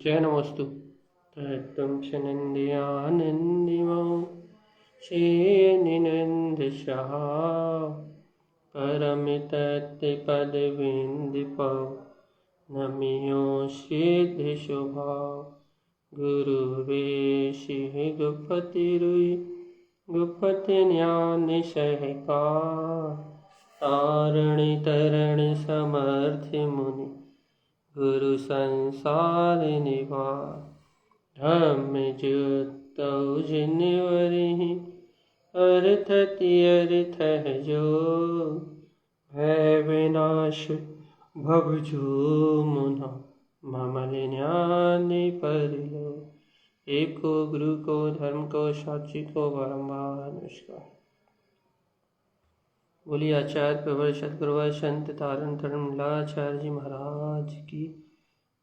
जय नमोस्तु। तत्त्वं क्षणन्द्रियानन्दिमो श्रीनिनन्दशः परमितत्पदविन्दिपौ नमियो सिद्धिशुभा गुरुवेशिः गुप्फतिरुयि गुप्फतिज्ञानिशयका तारणि तरणि समर्थि मुनि गुरु संसार निवार धम्म जुतौ जिनवरिहि अर्थति अर्थ जो भय विनाश भव जो मुना ममल ज्ञानी परिलो। एक को गुरु को धर्म को साक्षी को बारंबार नमस्कार। बोलिए आचार्य प्रवर सतगुरुवर संत तारण तरणलाचार्य जी महाराज की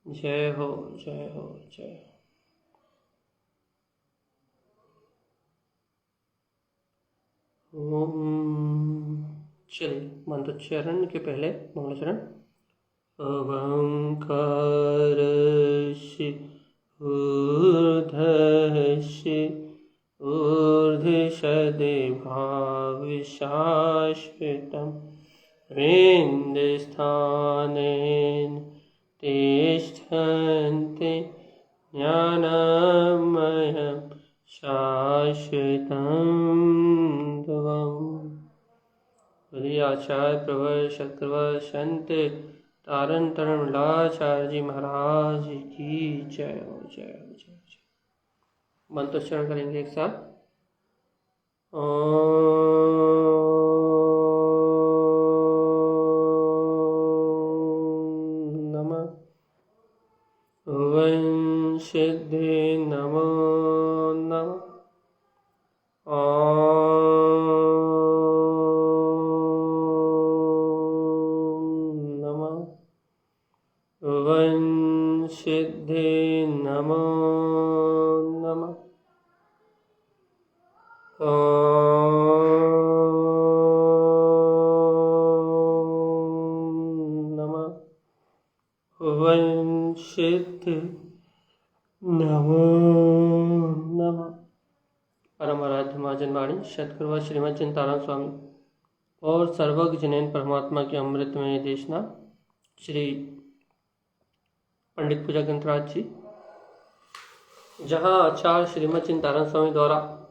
जय हो जय हो जय हो। ओम। चलिए मंत्रोच्चारण के पहले मंगलाचरण। अवंकारस्य ऊर्ध्वस्य ऊर्ध्वसद्भावशाश्वतं हृदयस्थानेन तिष्ठन्ति ज्ञानमयं शाश्वतं ध्रुवम्। बोलिए आचार्य प्रवर सतगुरुवर संत तारण तरणलाचार्य जी महाराज की जय हो जय हो जय हो। मंत्रोच्चारण करेंगे एक साथ। ओम नमः वं सिद्धे नमो नमः। ओम नमः वं सिद्धे नमो नमः। नमः वं सिद्धे नमो नमः। परम आराध्य महाजन वाणी सतगुरुवर श्रीमद् चिंताराम स्वामी और सर्वज्ञ जिनेन परमात्मा की अमृतमय देशना श्री पंडित पूजा ग्रंथराज जी, जहाँ आचार्य श्रीमद् चिंताराम स्वामी द्वारा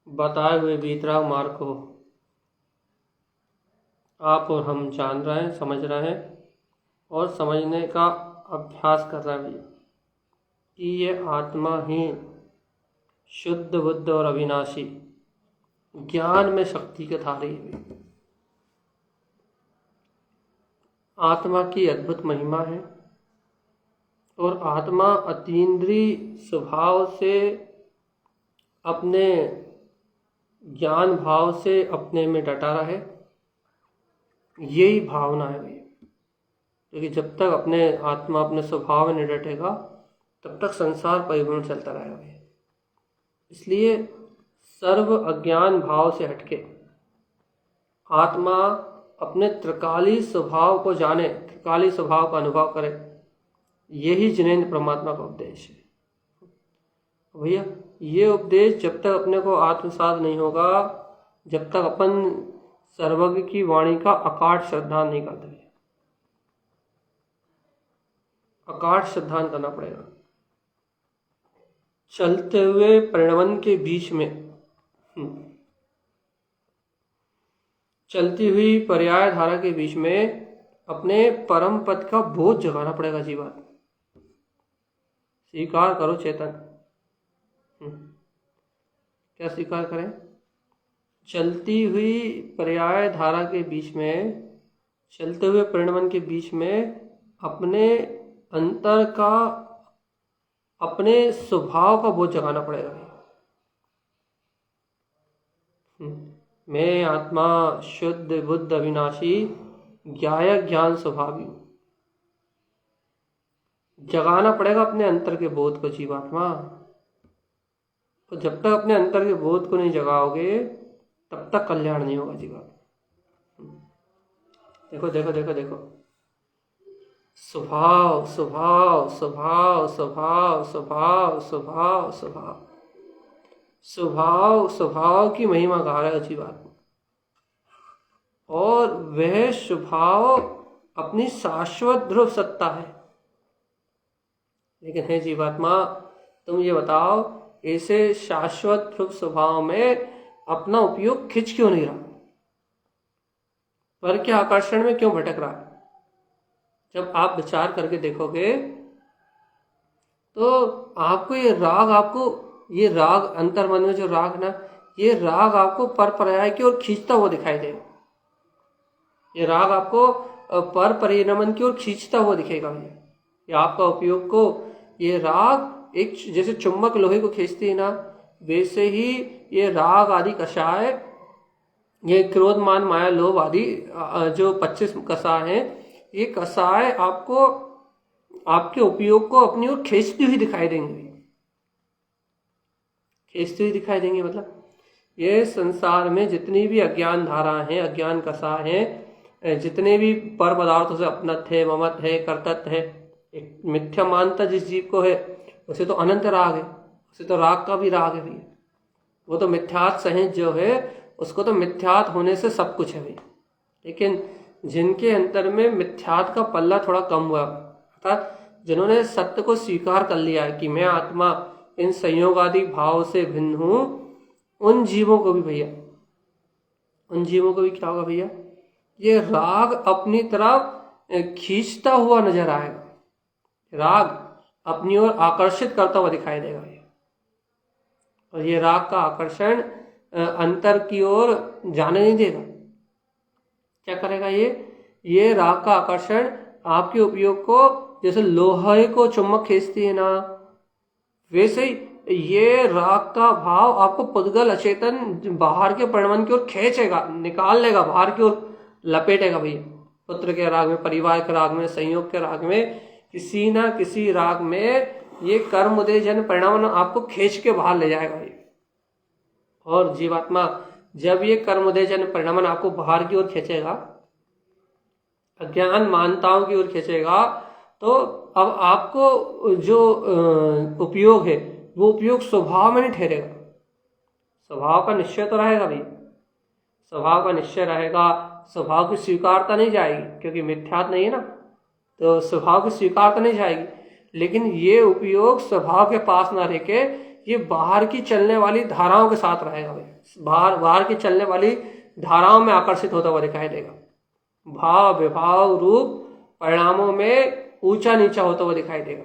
बताए हुए वीतराग मार्ग को आप और हम जान रहे हैं, समझ रहे हैं और समझने का अभ्यास कर रहे हैं कि ये आत्मा ही शुद्ध बुद्ध और अविनाशी ज्ञान में शक्ति के धारी है। आत्मा की अद्भुत महिमा है और आत्मा अतीन्द्रिय स्वभाव से अपने ज्ञान भाव से अपने में डटा रहे, यही भावना है भैया। क्योंकि जब तक अपने आत्मा अपने स्वभाव में नहीं डटेगा तब तक संसार परिभ्रमण चलता रहेगा भैया। इसलिए सर्व अज्ञान भाव से हटके आत्मा अपने त्रिकाली स्वभाव को जाने, त्रिकाली स्वभाव का अनुभव करे, यही जिनेंद्र परमात्मा का उपदेश है भैया। ये उपदेश जब तक अपने को आत्मसात नहीं होगा, जब तक अपन सर्वज्ञ की वाणी का अकाट श्रद्धान नहीं करते, अकाट श्रद्धान करना पड़ेगा। चलते हुए परिणमन के बीच में, चलती हुई पर्याय धारा के बीच में अपने परम पद का बोध जगाना पड़ेगा। जीवन स्वीकार करो चेतन। क्या स्वीकार करें? चलती हुई पर्याय धारा के बीच में, चलते हुए परिणमन के बीच में अपने अंतर का, अपने स्वभाव का बोध जगाना पड़ेगा। मैं आत्मा शुद्ध बुद्ध अविनाशी ज्ञायक ज्ञान स्वभावी हूं। जगाना पड़ेगा अपने अंतर के बोध को जीवात्मा। तो जब तक अपने अंतर के बोध को नहीं जगाओगे तब तक कल्याण नहीं होगा जीवात्मा। देखो देखो देखो देखो, स्वभाव स्वभाव स्वभाव स्वभाव स्वभाव स्वभाव स्वभाव स्वभाव स्वभाव की महिमा गा रहा है जीवात्मा, और वह स्वभाव अपनी शाश्वत ध्रुव सत्ता है। लेकिन है जीवात्मा, तुम ये बताओ, ऐसे शाश्वत ध्रुव स्वभाव में अपना उपयोग खिंच क्यों नहीं रहा? पर के आकर्षण में क्यों भटक रहा है? जब आप विचार करके देखोगे तो आपको ये राग अंतर्मन में जो राग ना, ये राग आपको पर पर्याय की ओर खींचता हुआ दिखाई देगा। ये राग आपको पर परिणमन की ओर खींचता हुआ दिखेगा भैया। ये आपका उपयोग को, ये राग एक जैसे चुंबक लोहे को खींचती है ना, वैसे ही ये राग आदि कषाय, ये क्रोध मान माया लोभ आदि जो 25 कषाय हैं, ये कषाय आपको आपके उपयोग को अपनी ओर खींचती हुई दिखाई देंगे। खींचती हुई दिखाई देंगे मतलब ये संसार में जितनी भी अज्ञान धारा हैं, अज्ञान कषाय हैं, जितने भी पर पदार्थों से अपनत है, ममत है, कर्तत है, एक मिथ्या मानता जिस जीव को है, उसे तो अनंत राग है, उसे तो राग का भी राग है भैया। वो तो मिथ्यात सहज जो है, उसको तो मिथ्यात होने से सब कुछ है भैया। लेकिन जिनके अंतर में मिथ्यात का पल्ला थोड़ा कम हुआ, अर्थात जिन्होंने सत्य को स्वीकार कर लिया है कि मैं आत्मा इन संयोगादि भाव से भिन्न हूं, उन जीवों को भी भैया, उन जीवों को भी क्या होगा भैया, ये राग अपनी तरफ खींचता हुआ नजर आएगा, राग अपनी ओर आकर्षित करता हुआ दिखाई देगा भैया। और ये राग का आकर्षण अंतर की ओर जाने नहीं देगा। क्या करेगा ये राग का आकर्षण आपके उपयोग को, जैसे लोहे को चुम्बक खींचती है ना, वैसे ही ये राग का भाव आपको पुद्गल अचेतन बाहर के परिणमन की ओर खींचेगा, निकाल लेगा, बाहर की ओर लपेटेगा भैया। पुत्र के राग में, परिवार के राग में, संयोग के राग में, किसी ना किसी राग में ये कर्म उदय जन परिणाम आपको खींच के बाहर ले जाएगा भैया। और जीवात्मा जब ये कर्म उदय जन परिणाम आपको बाहर की ओर खींचेगा, अज्ञान मानताओं की ओर खींचेगा, तो अब आपको जो उपयोग है वो उपयोग स्वभाव में नहीं ठहरेगा। स्वभाव का निश्चय तो रहेगा भैया, स्वभाव का निश्चय रहेगा, स्वभाव की स्वीकारता नहीं जाएगी, क्योंकि मिथ्यात नहीं है ना, तो स्वभाव की स्वीकारता नहीं जाएगी। लेकिन ये उपयोग स्वभाव के पास ना रह के ये बाहर की चलने वाली धाराओं के साथ रहेगा भैया। बाहर की चलने वाली धाराओं में आकर्षित होता हुआ दिखाई देगा। भाव विभाव रूप परिणामों में ऊंचा नीचा होता हुआ दिखाई देगा।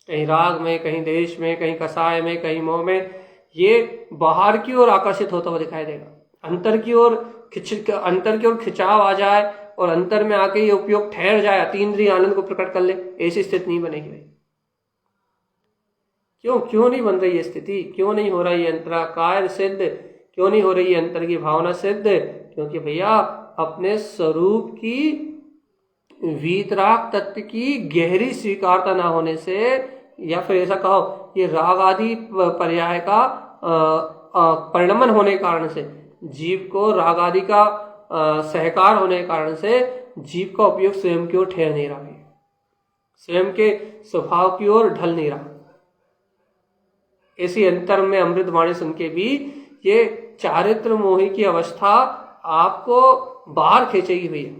कहीं राग में, कहीं देश में, कहीं कसाय में, कहीं मोह में, ये बाहर की ओर आकर्षित होता हुआ दिखाई देगा। अंतर की ओर खिंचाव आ जाए और अंतर में आके ये उपयोग ठहर जाए, अतीन्द्रिय आनंद को प्रकट कर ले, ऐसी स्थिति नहीं बनेगी भाई। क्यों नहीं बन रही है स्थिति? क्यों नहीं हो रही है अंतराकार सिद्ध? क्यों नहीं हो रही है अंतर की भावना सिद्ध? क्योंकि भैया अपने स्वरूप की वीतराग तत्व की गहरी स्वीकारता ना होने से, या फिर ऐसा कहो ये राग आदि पर्याय का परिणमन होने के कारण से, जीव को राग आदि का सहकार होने के कारण से जीव का उपयोग स्वयं की ओर ठहर नहीं रहा, स्वयं के स्वभाव की ओर ढल नहीं रहा। ऐसी अंतर में अमृत वाणी सुन के भी ये चारित्र मोही की अवस्था आपको बाहर खींचेगी भैया।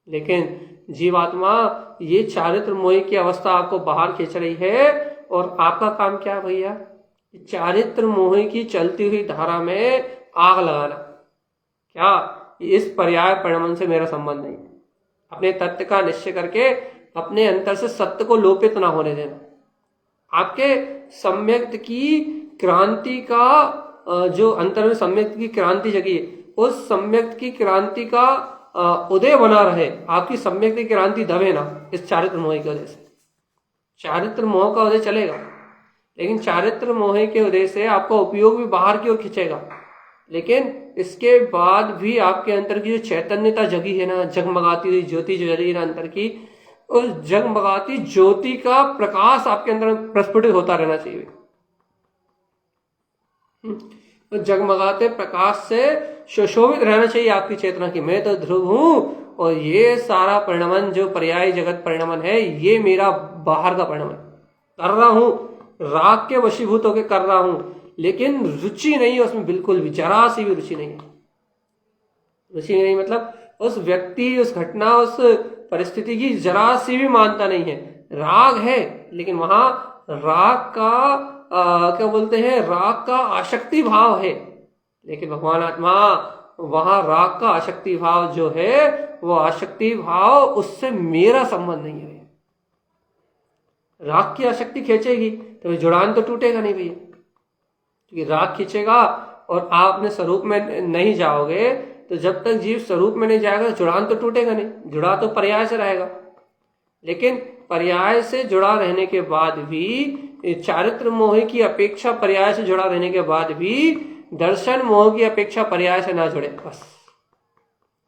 लेकिन जीवात्मा ये चारित्र मोही की अवस्था आपको बाहर खींच रही है, और आपका काम क्या है भैया? चारित्र मोही की चलती हुई धारा में आग लगाना। क्या इस पर्याय परिणमन से मेरा संबंध नहीं? अपने तत्व का निश्चय करके अपने अंतर से सत्य को लोपित ना होने देना। आपके सम्यक्त की क्रांति का जो अंतर में सम्यक्त की क्रांति जगी, उस सम्यक्त की क्रांति का उदय बना रहे, आपकी सम्यक्त की क्रांति दबे ना इस चारित्र मोह के उदय से। चारित्र मोह का उदय चलेगा, लेकिन चारित्र मोह के उदय से आपका उपयोग भी बाहर की ओर खींचेगा। लेकिन इसके बाद भी आपके अंतर की जो चैतन्यता जगी है ना, जगमगाती हुई ज्योति जो जगी है ना अंतर की, उस जगमगाती ज्योति का प्रकाश आपके अंदर प्रस्फुटित होता रहना चाहिए। तो जगमगाते प्रकाश से सुशोभित रहना चाहिए आपकी चेतना की। मैं तो ध्रुव हूं और ये सारा परिणमन जो पर्याय जगत परिणमन है ये मेरा बाहर का परिणमन कर रहा हूं, राग के वशीभूत होकर कर रहा हूं, लेकिन रुचि नहीं है उसमें, बिल्कुल भी जरा सी भी रुचि नहीं है। रुचि नहीं मतलब उस व्यक्ति, उस घटना, उस परिस्थिति की जरा सी भी मानता नहीं है। राग है लेकिन वहां राग का क्या बोलते हैं, राग का आसक्ति भाव है, लेकिन भगवान आत्मा वहां राग का आसक्ति भाव जो है वो आसक्ति भाव उससे मेरा संबंध नहीं है। राग की आसक्ति खींचेगी तो जुड़ान तो टूटेगा नहीं भैया, क्योंकि राग खींचेगा और आप अपने स्वरूप में नहीं जाओगे, तो जब तक जीव स्वरूप में नहीं जाएगा तो जुड़ान तो टूटेगा नहीं, जुड़ा तो पर्याय से रहेगा। लेकिन पर्याय से जुड़ा रहने के बाद भी, चारित्र मोह की अपेक्षा पर्याय से जुड़ा रहने के बाद भी दर्शन मोह की अपेक्षा पर्याय से ना जुड़े बस।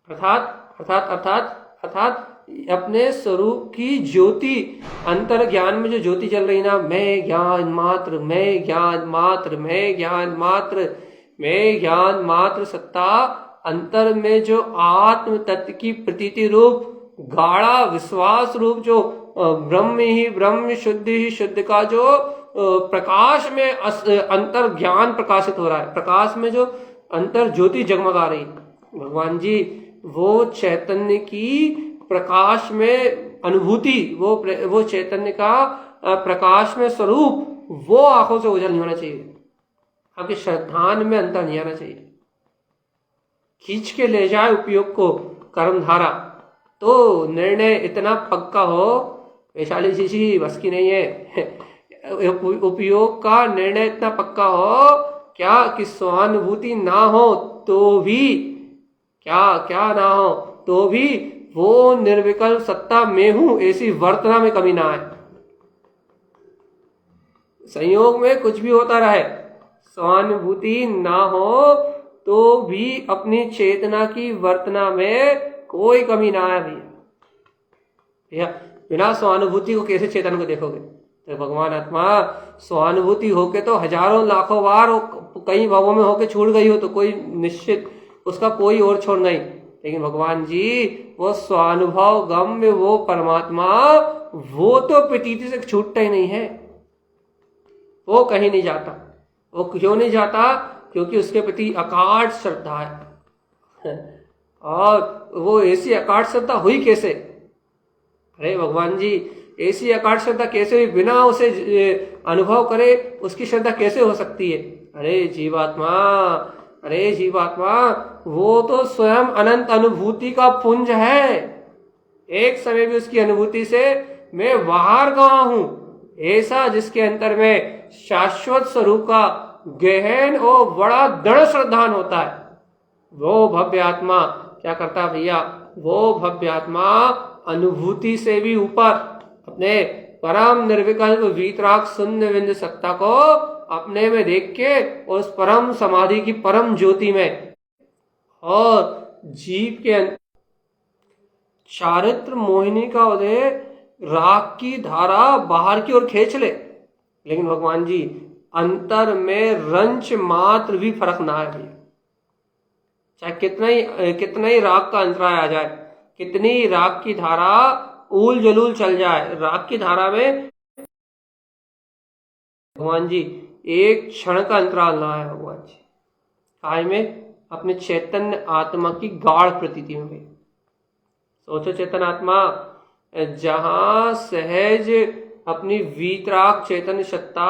अर्थात अर्थात अर्थात अर्थात अपने स्वरूप की ज्योति, अंतर ज्ञान में जो ज्योति चल रही ना, मैं ज्ञान मात्र, मैं ज्ञान मात्र, मैं ज्ञान मात्र, मैं ज्ञान मात्र सत्ता, अंतर में जो आत्म तत्व की प्रतीति रूप गाढ़ा विश्वास रूप जो ब्रह्म ही ब्रह्म, शुद्ध ही शुद्ध का जो प्रकाश में अंतर ज्ञान प्रकाशित हो रहा है, प्रकाश में जो अंतर ज्योति जगमगा रही, भगवान जी वो चैतन्य की प्रकाश में अनुभूति, वो चैतन्य का प्रकाश में स्वरूप, वो आंखों से ओझल नहीं होना चाहिए, आपके श्रद्धान में अंतर नहीं आना चाहिए। खींच के ले जाए उपयोग को कर्मधारा, तो निर्णय इतना पक्का हो, वैशाली जी बस की नहीं है। उपयोग का निर्णय इतना पक्का हो क्या कि स्वानुभूति ना हो तो भी, क्या ना हो तो भी वो निर्विकल्प सत्ता में हूं ऐसी वर्तना में कमी ना आए। संयोग में कुछ भी होता रहे, स्वानुभूति ना हो तो भी अपनी चेतना की वर्तना में कोई कमी ना आए भैया। बिना स्वानुभूति को कैसे चेतन को देखोगे? तो भगवान आत्मा स्वानुभूति होके तो हजारों लाखों बार कई भावों में होके छूट गई हो तो कोई निश्चित उसका कोई और छोड़ नहीं, लेकिन भगवान जी वो स्वानुभव गम्य वो परमात्मा, वो तो प्रतीति से छूटता ही नहीं है, वो कहीं नहीं जाता। वो क्यों नहीं जाता? क्योंकि उसके प्रति अकाट श्रद्धा है। और वो ऐसी अकाट श्रद्धा हुई कैसे? अरे भगवान जी ऐसी अकाट श्रद्धा कैसे हुई? बिना उसे अनुभव करे उसकी श्रद्धा कैसे हो सकती है? अरे जीवात्मा वो तो स्वयं अनंत अनुभूति का पुंज है। एक समय भी उसकी अनुभूति से मैं बाहर गया हूं, ऐसा जिसके अंतर में शाश्वत स्वरूप का गहन और बड़ा दृढ़ श्रद्धान होता है, वो भव्य आत्मा क्या करता है भैया? वो भव्य आत्मा अनुभूति से भी ऊपर अपने परम निर्विकल्प वीतराग शून्य विंद सत्ता को अपने में देख के उस परम समाधि की परम ज्योति में और जीव के चारित्र मोहिनी का उदय राग की धारा बाहर की ओर खींच ले, लेकिन भगवान जी अंतर में रंच मात्र भी फर्क ना है भैया। चाहे कितना ही राग का अंतराय आ जाए, कितनी राग की धारा ऊल जलूल चल जाए, राग की धारा में भगवान जी एक क्षण का अंतराल ना है। भगवान जी काय में? अपने चैतन्य आत्मा की गाढ़ प्रतीति में। सोचो चैतन्य आत्मा जहां सहज अपनी वीतराग चैतन्य सत्ता,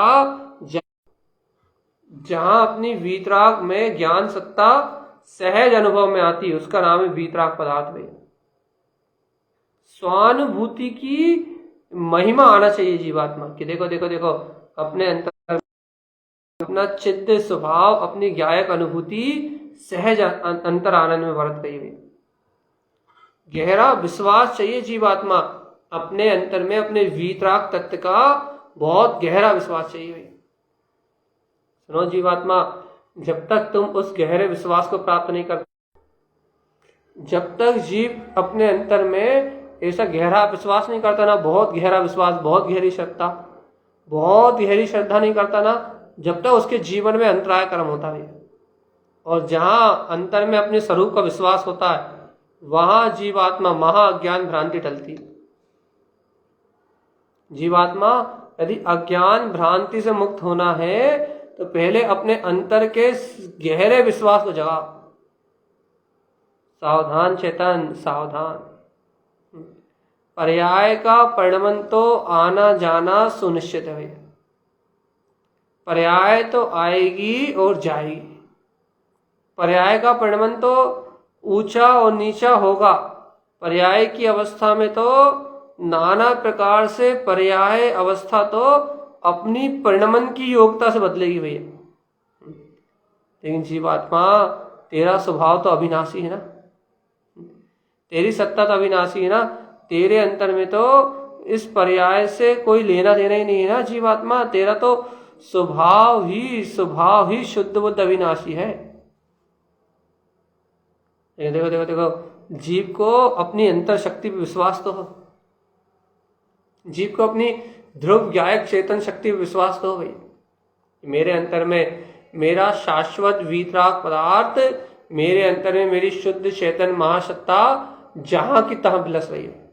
जहां अपनी वीतराग में ज्ञान सत्ता सहज अनुभव में आती है, उसका नाम है वीतराग पदार्थ में। स्वानुभूति की महिमा आना चाहिए जीवात्मा कि देखो देखो देखो अपने अंतर अपना चित्त स्वभाव, अपनी ज्ञायक अनुभूति सहज अंतर आनंद में वर्त गई हुई। गहरा विश्वास चाहिए जीवात्मा अपने अंतर में, अपने वीतराग तत्व का बहुत गहरा विश्वास चाहिए हुई। सुनो जीवात्मा, जब तक तुम उस गहरे विश्वास को प्राप्त नहीं करते, जब तक जीव अपने अंतर में ऐसा गहरा विश्वास नहीं करता ना, बहुत गहरा विश्वास, बहुत गहरी श्रद्धा, बहुत गहरी श्रद्धा नहीं करता ना, जब तक उसके जीवन में अंतराय कर्म होता है। और जहां अंतर में अपने स्वरूप का विश्वास होता है, वहां जीवात्मा महाअज्ञान भ्रांति टलती। जीवात्मा यदि अज्ञान भ्रांति से मुक्त होना है तो पहले अपने अंतर के गहरे विश्वास को जगा। सावधान चेतन सावधान। पर्याय का परिणमन तो आना जाना सुनिश्चित है। पर्याय तो आएगी और जाएगी। पर्याय का परिणमन तो ऊंचा और नीचा होगा। पर्याय की अवस्था में तो नाना प्रकार से पर्याय अवस्था तो अपनी परिणमन की योग्यता से बदलेगी भैया। लेकिन जीवात्मा तेरा स्वभाव तो अविनाशी है ना, तेरी सत्ता तो अविनाशी है ना। तेरे अंतर में तो इस पर्याय से कोई लेना देना ही नहीं है ना जीवात्मा। तेरा तो स्वभाव ही शुद्ध बुद्ध अविनाशी है। देखो देखो देखो, जीव को अपनी अंतर शक्ति पर विश्वास तो हो। जीव को अपनी ध्रुव ज्ञायक चेतन शक्ति पर विश्वास तो हो भाई। मेरे अंतर में मेरा शाश्वत वीतराग पदार्थ, मेरे अंतर में मेरी शुद्ध चेतन महासत्ता जहां की तहां बिलस रही है।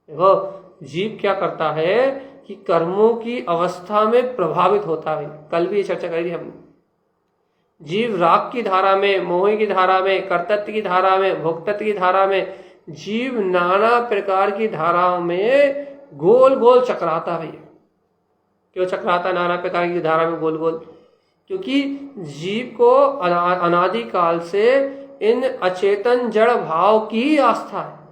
देखो जीव क्या करता है कि कर्मों की अवस्था में प्रभावित होता है। कल भी ये चर्चा करी थी हमने। जीव राग की धारा में, मोह की धारा में, कर्तृत्व की धारा में, भोक्तृत्व की धारा में, जीव नाना प्रकार की धाराओं में गोल गोल चक्राता है। क्यों चक्राता नाना प्रकार की धारा में गोल गोल? क्योंकि जीव को अनादिकाल से इन अचेतन जड़ भाव की आस्था है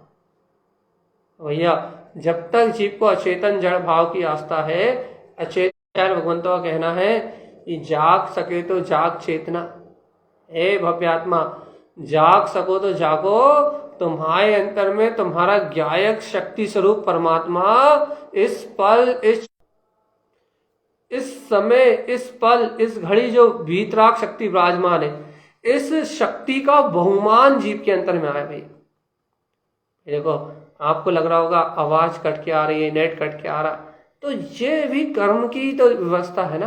भैया। जब तक जीव को अचेतन जड़ भाव की आस्था है, अचेतन भगवंतों का कहना है कि जाग सके तो जाग चेतना। हे भव्यात्मा, जाग सको तो जागो। तुम्हारे अंतर में तुम्हारा ज्ञायक शक्ति स्वरूप परमात्मा इस पल, इस समय, इस पल, इस घड़ी जो वीतराग शक्ति विराजमान है, इस शक्ति का बहुमान जीव के अंतर में आया भाई। देखो आपको लग रहा होगा आवाज कट के आ रही है, नेट कट के आ रहा, तो ये भी कर्म की तो व्यवस्था है ना।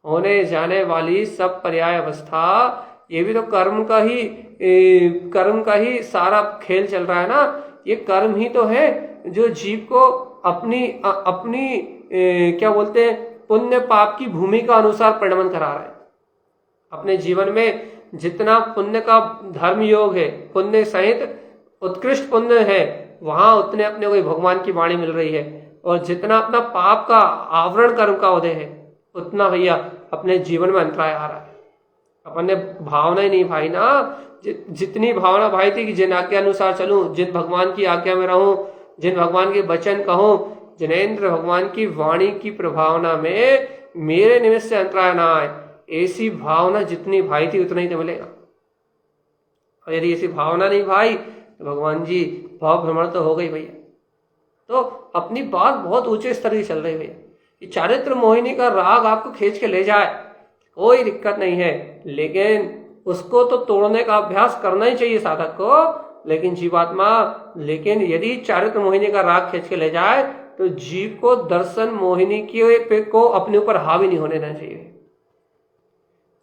होने जाने वाली सब पर्याय अवस्था, ये भी तो कर्म का ही सारा खेल चल रहा है ना। ये कर्म ही तो है जो जीव को अपनी क्या बोलते हैं, पुण्य पाप की भूमिका अनुसार परिणमन करा रहा है। अपने जीवन में जितना पुण्य का धर्म योग है, पुण्य सहित उत्कृष्ट पुण्य है, वहां उतने अपने को भगवान की वाणी मिल रही है। और जितना अपना पाप का आवरण कर्म का उदय है, उतना भैया अपने जीवन में अंतराय आ रहा है। अपन ने भावना ही नहीं भाई ना। जितनी भावना भाई थी कि जिन आज्ञा अनुसार चलूं, जिन भगवान की आज्ञा में रहूं, जिन भगवान के वचन कहूं, जिनेन्द्र भगवान की वाणी की प्रभावना में मेरे निमित्त से अंतराय ना आए, ऐसी भावना जितनी भाई थी उतना ही तो मिलेगा। और यदि ऐसी भावना नहीं भाई तो भगवान जी भाव भ्रमण तो हो गई भैया। तो अपनी बात बहुत ऊंचे स्तर की चल रही भैया कि चारित्र मोहिनी का राग आपको खींच के ले जाए, कोई दिक्कत नहीं है, लेकिन उसको तो तोड़ने का अभ्यास करना ही चाहिए साधक को। लेकिन जीवात्मा, लेकिन यदि चारित्र मोहिनी का राग खींच के ले जाए तो जीव को दर्शन मोहिनी को अपने ऊपर हावी नहीं होने देना चाहिए।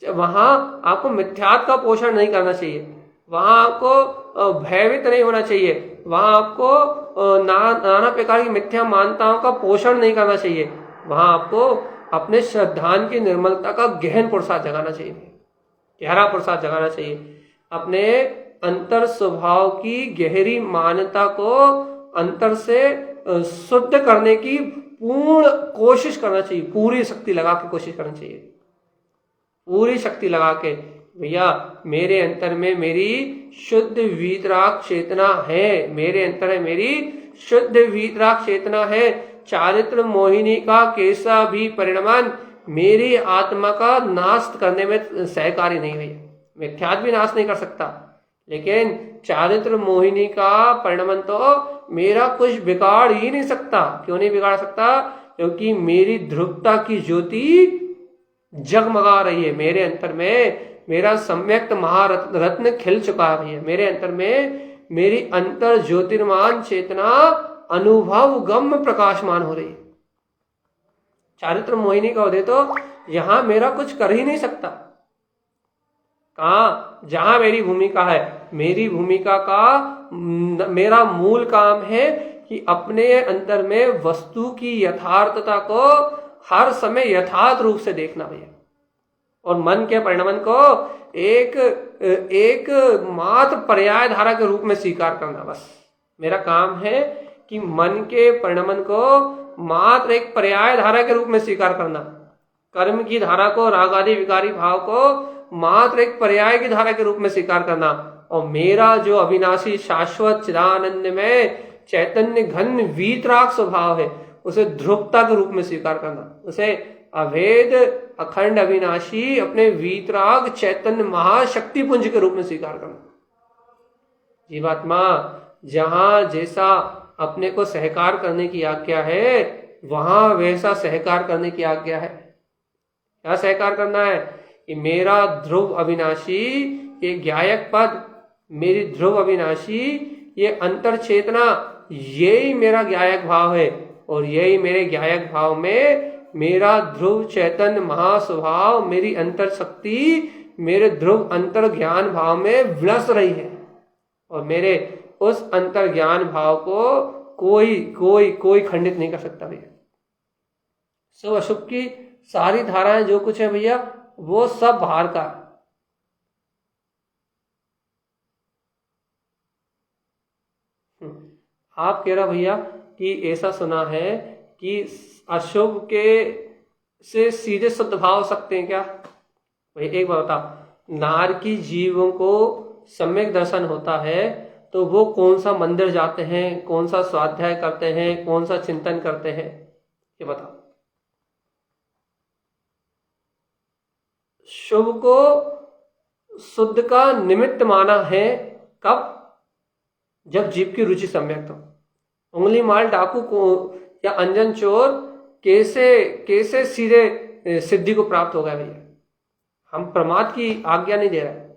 वहां आपको मिथ्यात्व का पोषण नहीं करना चाहिए, वहां आपको भयभीत नहीं होना चाहिए, वहां आपको नाना प्रकार की मिथ्या मान्यताओं का पोषण नहीं करना चाहिए। वहां आपको अपने श्रद्धान की निर्मलता का गहन प्रसाद जगाना चाहिए, गहरा प्रसाद जगाना चाहिए। अपने अंतर स्वभाव की गहरी मान्यता को अंतर से शुद्ध करने की पूर्ण कोशिश करना चाहिए, पूरी शक्ति लगा के कोशिश करनी चाहिए, पूरी शक्ति लगा के। भैया मेरे अंतर में मेरी शुद्ध वीतराग चेतना है, मेरे अंतर में मेरी शुद्ध वीतराग चेतना है। चारित्र मोहिनी का कैसा भी परिणमन मेरी आत्मा का नाश करने में सहकारी नहीं हुई। मिथ्यात्व भी नाश नहीं कर सकता, लेकिन चारित्र मोहिनी का परिणमन तो मेरा कुछ बिगाड़ ही नहीं सकता। क्यों नहीं बिगाड़ सकता? क्योंकि मेरी ध्रुवता की ज्योति जगमगा रही है। मेरे अंतर में मेरा सम्यक्त महारत्न खिल चुका है भैया। मेरे अंतर में मेरी अंतर ज्योतिर्मान चेतना अनुभव गम्य प्रकाशमान हो रही है। चारित्र मोहिनी का उदय तो यहां मेरा कुछ कर ही नहीं सकता। कहा? जहां मेरी भूमिका है मेरी भूमिका का मेरा मूल काम है कि अपने अंदर में वस्तु की यथार्थता को हर समय यथार्थ रूप से देखना भैया, और मन के परिणमन को एक एक मात्र पर्याय धारा के रूप में स्वीकार करना। बस मेरा काम है कि मन के परिणमन को मात्र एक पर्याय धारा के रूप में स्वीकार करना, कर्म की धारा को, राग आदि विकारी भाव को मात्र एक पर्याय की धारा के रूप में स्वीकार करना, और मेरा जो अविनाशी शाश्वत चिदानंद में चैतन्य घन वीतराग स्वभाव है उसे ध्रुवता के रूप में स्वीकार करना, उसे अभेद अखंड अविनाशी अपने वीतराग चैतन्य महाशक्ति पुंज के रूप में स्वीकार करना। जीवात्मा जहां जैसा अपने को सहकार करने की आज्ञा है वहां वैसा सहकार करने की आज्ञा है। क्या सहकार करना है कि मेरा ध्रुव अविनाशी ये ज्ञायक पद, मेरी ध्रुव अविनाशी ये अंतर चेतना, यही मेरा ज्ञायक भाव है, और यही मेरे ज्ञायक भाव में मेरा ध्रुव चैतन्य महास्वभाव, मेरी अंतर शक्ति मेरे ध्रुव अंतर ज्ञान भाव में विलस रही है, और मेरे उस अंतर ज्ञान भाव को कोई कोई कोई खंडित नहीं कर सकता भैया। शुभ अशुभ की सारी धाराएं जो कुछ है भैया वो सब बाहर का। आप कह रहा भैया कि ऐसा सुना है कि अशुभ के से सीधे शुद्ध भाव सकते हैं क्या? भाई एक बात बता, नारकी जीवों को सम्यक दर्शन होता है तो वो कौन सा मंदिर जाते हैं, कौन सा स्वाध्याय करते हैं, कौन सा चिंतन करते हैं, ये बता। शुभ को शुद्ध का निमित्त माना है कब? जब जीव की रुचि सम्यक हो। उंगली माल डाकू को या अंजन चोर कैसे सीधे सिद्धि को प्राप्त होगा भैया? हम प्रमाद की आज्ञा नहीं दे रहे।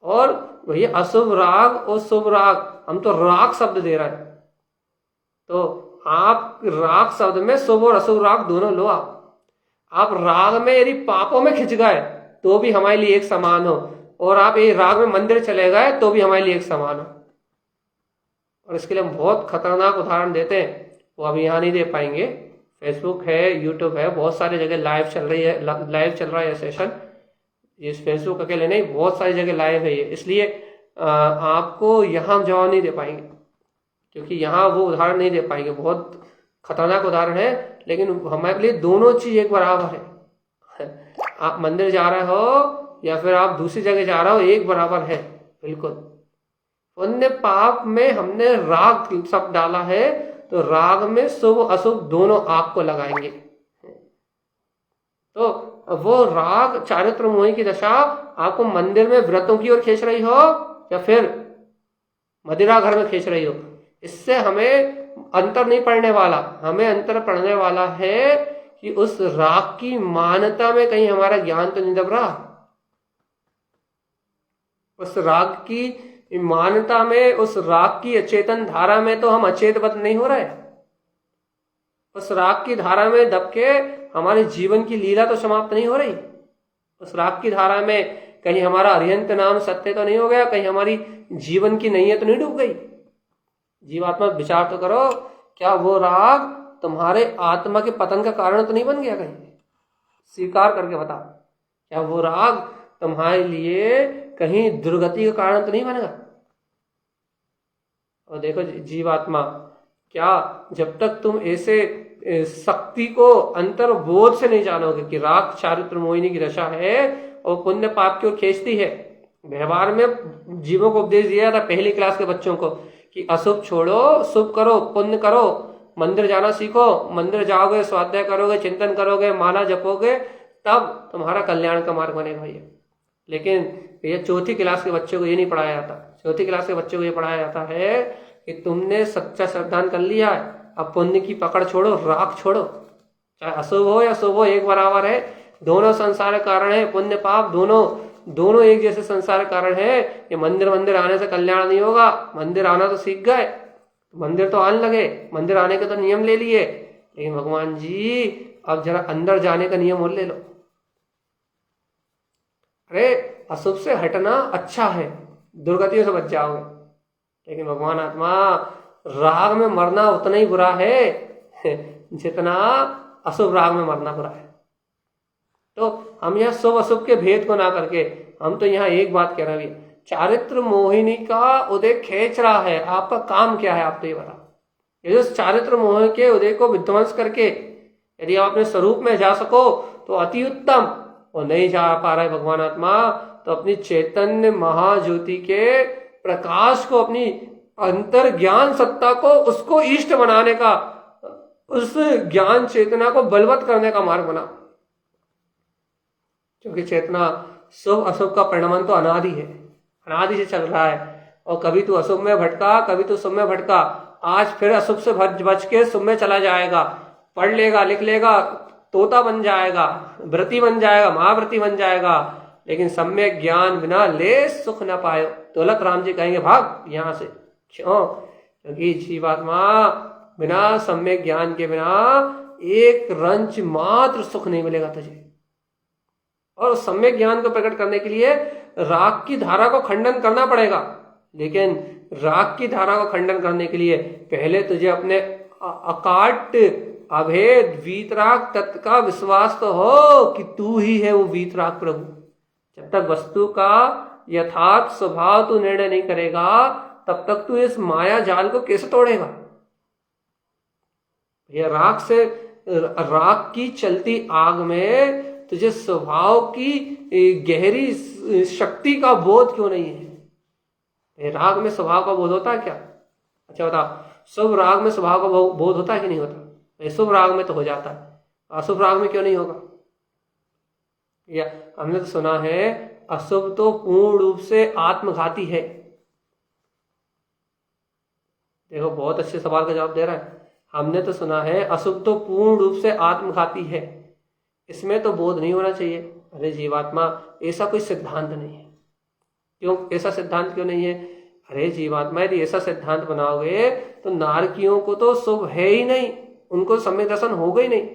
और भैया अशुभ राग और शुभ राग, हम तो राग शब्द दे रहे हैं, तो आप राग शब्द में शुभ और अशुभ राग दोनों लो। आप राग में यदि पापों में खिंच गए तो भी हमारे लिए एक समान हो, और आप ये राग में मंदिर चले गए तो भी हमारे लिए एक समान हो। और इसके लिए हम बहुत खतरनाक उदाहरण देते हैं, वो अभी यहाँ नहीं दे पाएंगे। फेसबुक है, यूट्यूब है, बहुत सारी जगह लाइव चल रहा है सेशन। इस फेसबुक अकेले नहीं, बहुत सारी जगह लाइव है ये, इसलिए आपको यहाँ हम जवाब नहीं दे पाएंगे, क्योंकि यहाँ वो उदाहरण नहीं दे पाएंगे, बहुत खतरनाक उदाहरण है। लेकिन हमारे लिए दोनों चीज एक बराबर है। आप मंदिर जा रहे हो या फिर आप दूसरी जगह जा रहे हो, एक बराबर है बिल्कुल। पुण्य पाप में हमने राग शब्द डाला है, तो राग में शुभ अशुभ दोनों आपको लगाएंगे। तो वो राग चारित्र मोही की दशा आपको मंदिर में व्रतों की ओर खींच रही हो या फिर मदिरा घर में खींच रही हो, इससे हमें अंतर नहीं पड़ने वाला। हमें अंतर पड़ने वाला है कि उस राग की मान्यता में कहीं हमारा ज्ञान तो नहीं दब रहा, उस राग की मान्यता में, उस राग की अचेतन धारा में तो हम अचेतवत नहीं हो रहे। उस राग की धारा में दब के हमारे जीवन की लीला तो समाप्त नहीं हो रही। उस राग की धारा में कहीं हमारा अरिहंत नाम सत्य तो नहीं हो गया, कहीं हमारी जीवन की नैया तो नहीं डूब गई। जीवात्मा विचार तो करो, क्या वो राग तुम्हारे आत्मा के पतन का कारण तो नहीं बन गया? कहीं स्वीकार करके बता, क्या वो राग तुम्हारे लिए कहीं दुर्गति का कारण तो नहीं बनेगा? और देखो जीवात्मा, क्या जब तक तुम ऐसे शक्ति को अंतर्बोध से नहीं जानोगे कि राग चारित्र मोहिनी की दशा है और पुण्य पाप की ओर खींचती है। व्यवहार में जीवों को उपदेश दिया था पहली क्लास के बच्चों को कि अशुभ छोड़ो, शुभ करो, पुण्य करो, मंदिर जाना सीखो। मंदिर जाओगे, स्वाध्याय करोगे, चिंतन करोगे, माला जपोगे, तब तुम्हारा कल्याण का मार्ग बनेगा भैया। लेकिन ये चौथी क्लास के बच्चों को ये नहीं पढ़ाया जाता। चौथी क्लास के बच्चों को ये पढ़ाया जाता है कि तुमने सच्चा श्रद्धान कर लिया है, अब पुण्य की पकड़ छोड़ो, राग छोड़ो। चाहे अशुभ हो या शुभ हो, एक बराबर है, दोनों संसार कारण है। पुण्य पाप दोनों एक जैसे संसार कारण है। ये मंदिर आने से कल्याण नहीं होगा। मंदिर आना तो सीख गए, मंदिर तो आने लगे, मंदिर आने के तो नियम ले लिए, लेकिन भगवान जी अब जरा अंदर जाने का नियम और ले लो। अरे अशुभ से हटना अच्छा है, दुर्गतियों से बच जाओगे। लेकिन भगवान आत्मा, राग में मरना उतना ही बुरा है जितना अशुभ राग में मरना बुरा है। तो हम यहाँ शुभ अशुभ के भेद को ना करके हम तो यहाँ एक बात कह रहे हैं, चारित्र मोहिनी का उदय खींच रहा है, आपका काम क्या है आप तो ये बताओ। ये जो चारित्र मोह के उदय को विध्वंस करके यदि आप अपने स्वरूप में जा सको तो अति उत्तम, और नहीं जा पा रहे भगवान आत्मा, तो अपनी चैतन्य महाज्योति के प्रकाश को, अपनी अंतर ज्ञान सत्ता को, उसको इष्ट बनाने का, उस ज्ञान चेतना को बलवत करने का मार्ग बना। क्योंकि चेतना शुभ अशुभ का परिणाम तो अनादि है, अनादि से चल रहा है। और कभी तू अशुभ में भटका, कभी तू शुभ में भटका, आज फिर अशुभ से बच के शुभ में चला जाएगा, पढ़ लेगा, लिख लेगा, तोता बन जाएगा, व्रती बन जाएगा, महाव्रती बन जाएगा, लेकिन सम्यक ज्ञान बिना ले सुख न पायो। दौलत राम जी कहेंगे भाग यहां से। क्यों? क्योंकि जीवात्मा बिना सम्यक ज्ञान के बिना एक रंच मात्र सुख नहीं मिलेगा तुझे। और उस सम्यक ज्ञान को प्रकट करने के लिए राग की धारा को खंडन करना पड़ेगा। लेकिन राग की धारा को खंडन करने के लिए पहले तुझे अपने अकाट अभेद वीतराग तत्व का विश्वास तो हो कि तू ही है वो वीतराग प्रभु। जब तक वस्तु का यथार्थ स्वभाव तू निर्णय नहीं करेगा, तब तक तू इस माया जाल को कैसे तोड़ेगा? ये राग की चलती आग में तुझे स्वभाव की गहरी शक्ति का बोध क्यों नहीं है? राग में स्वभाव का बोध होता है क्या? अच्छा बता, शुभ राग में स्वभाव का बोध होता है कि नहीं होता? शुभ राग में तो हो जाता है, अशुभ राग में क्यों नहीं होगा? या हमने तो सुना है अशुभ तो पूर्ण रूप से आत्मघाती है। देखो बहुत अच्छे सवाल का जवाब दे रहा है। हमने तो सुना है अशुभ तो पूर्ण रूप से आत्मघाती है, इसमें तो बोध नहीं होना चाहिए। अरे जीवात्मा, ऐसा कोई सिद्धांत नहीं है। क्यों ऐसा सिद्धांत क्यों नहीं है? अरे जीवात्मा, यदि ऐसा सिद्धांत बनाओगे तो नारकियों को तो शुभ है ही नहीं, उनको सम्यक दर्शन होगा ही नहीं।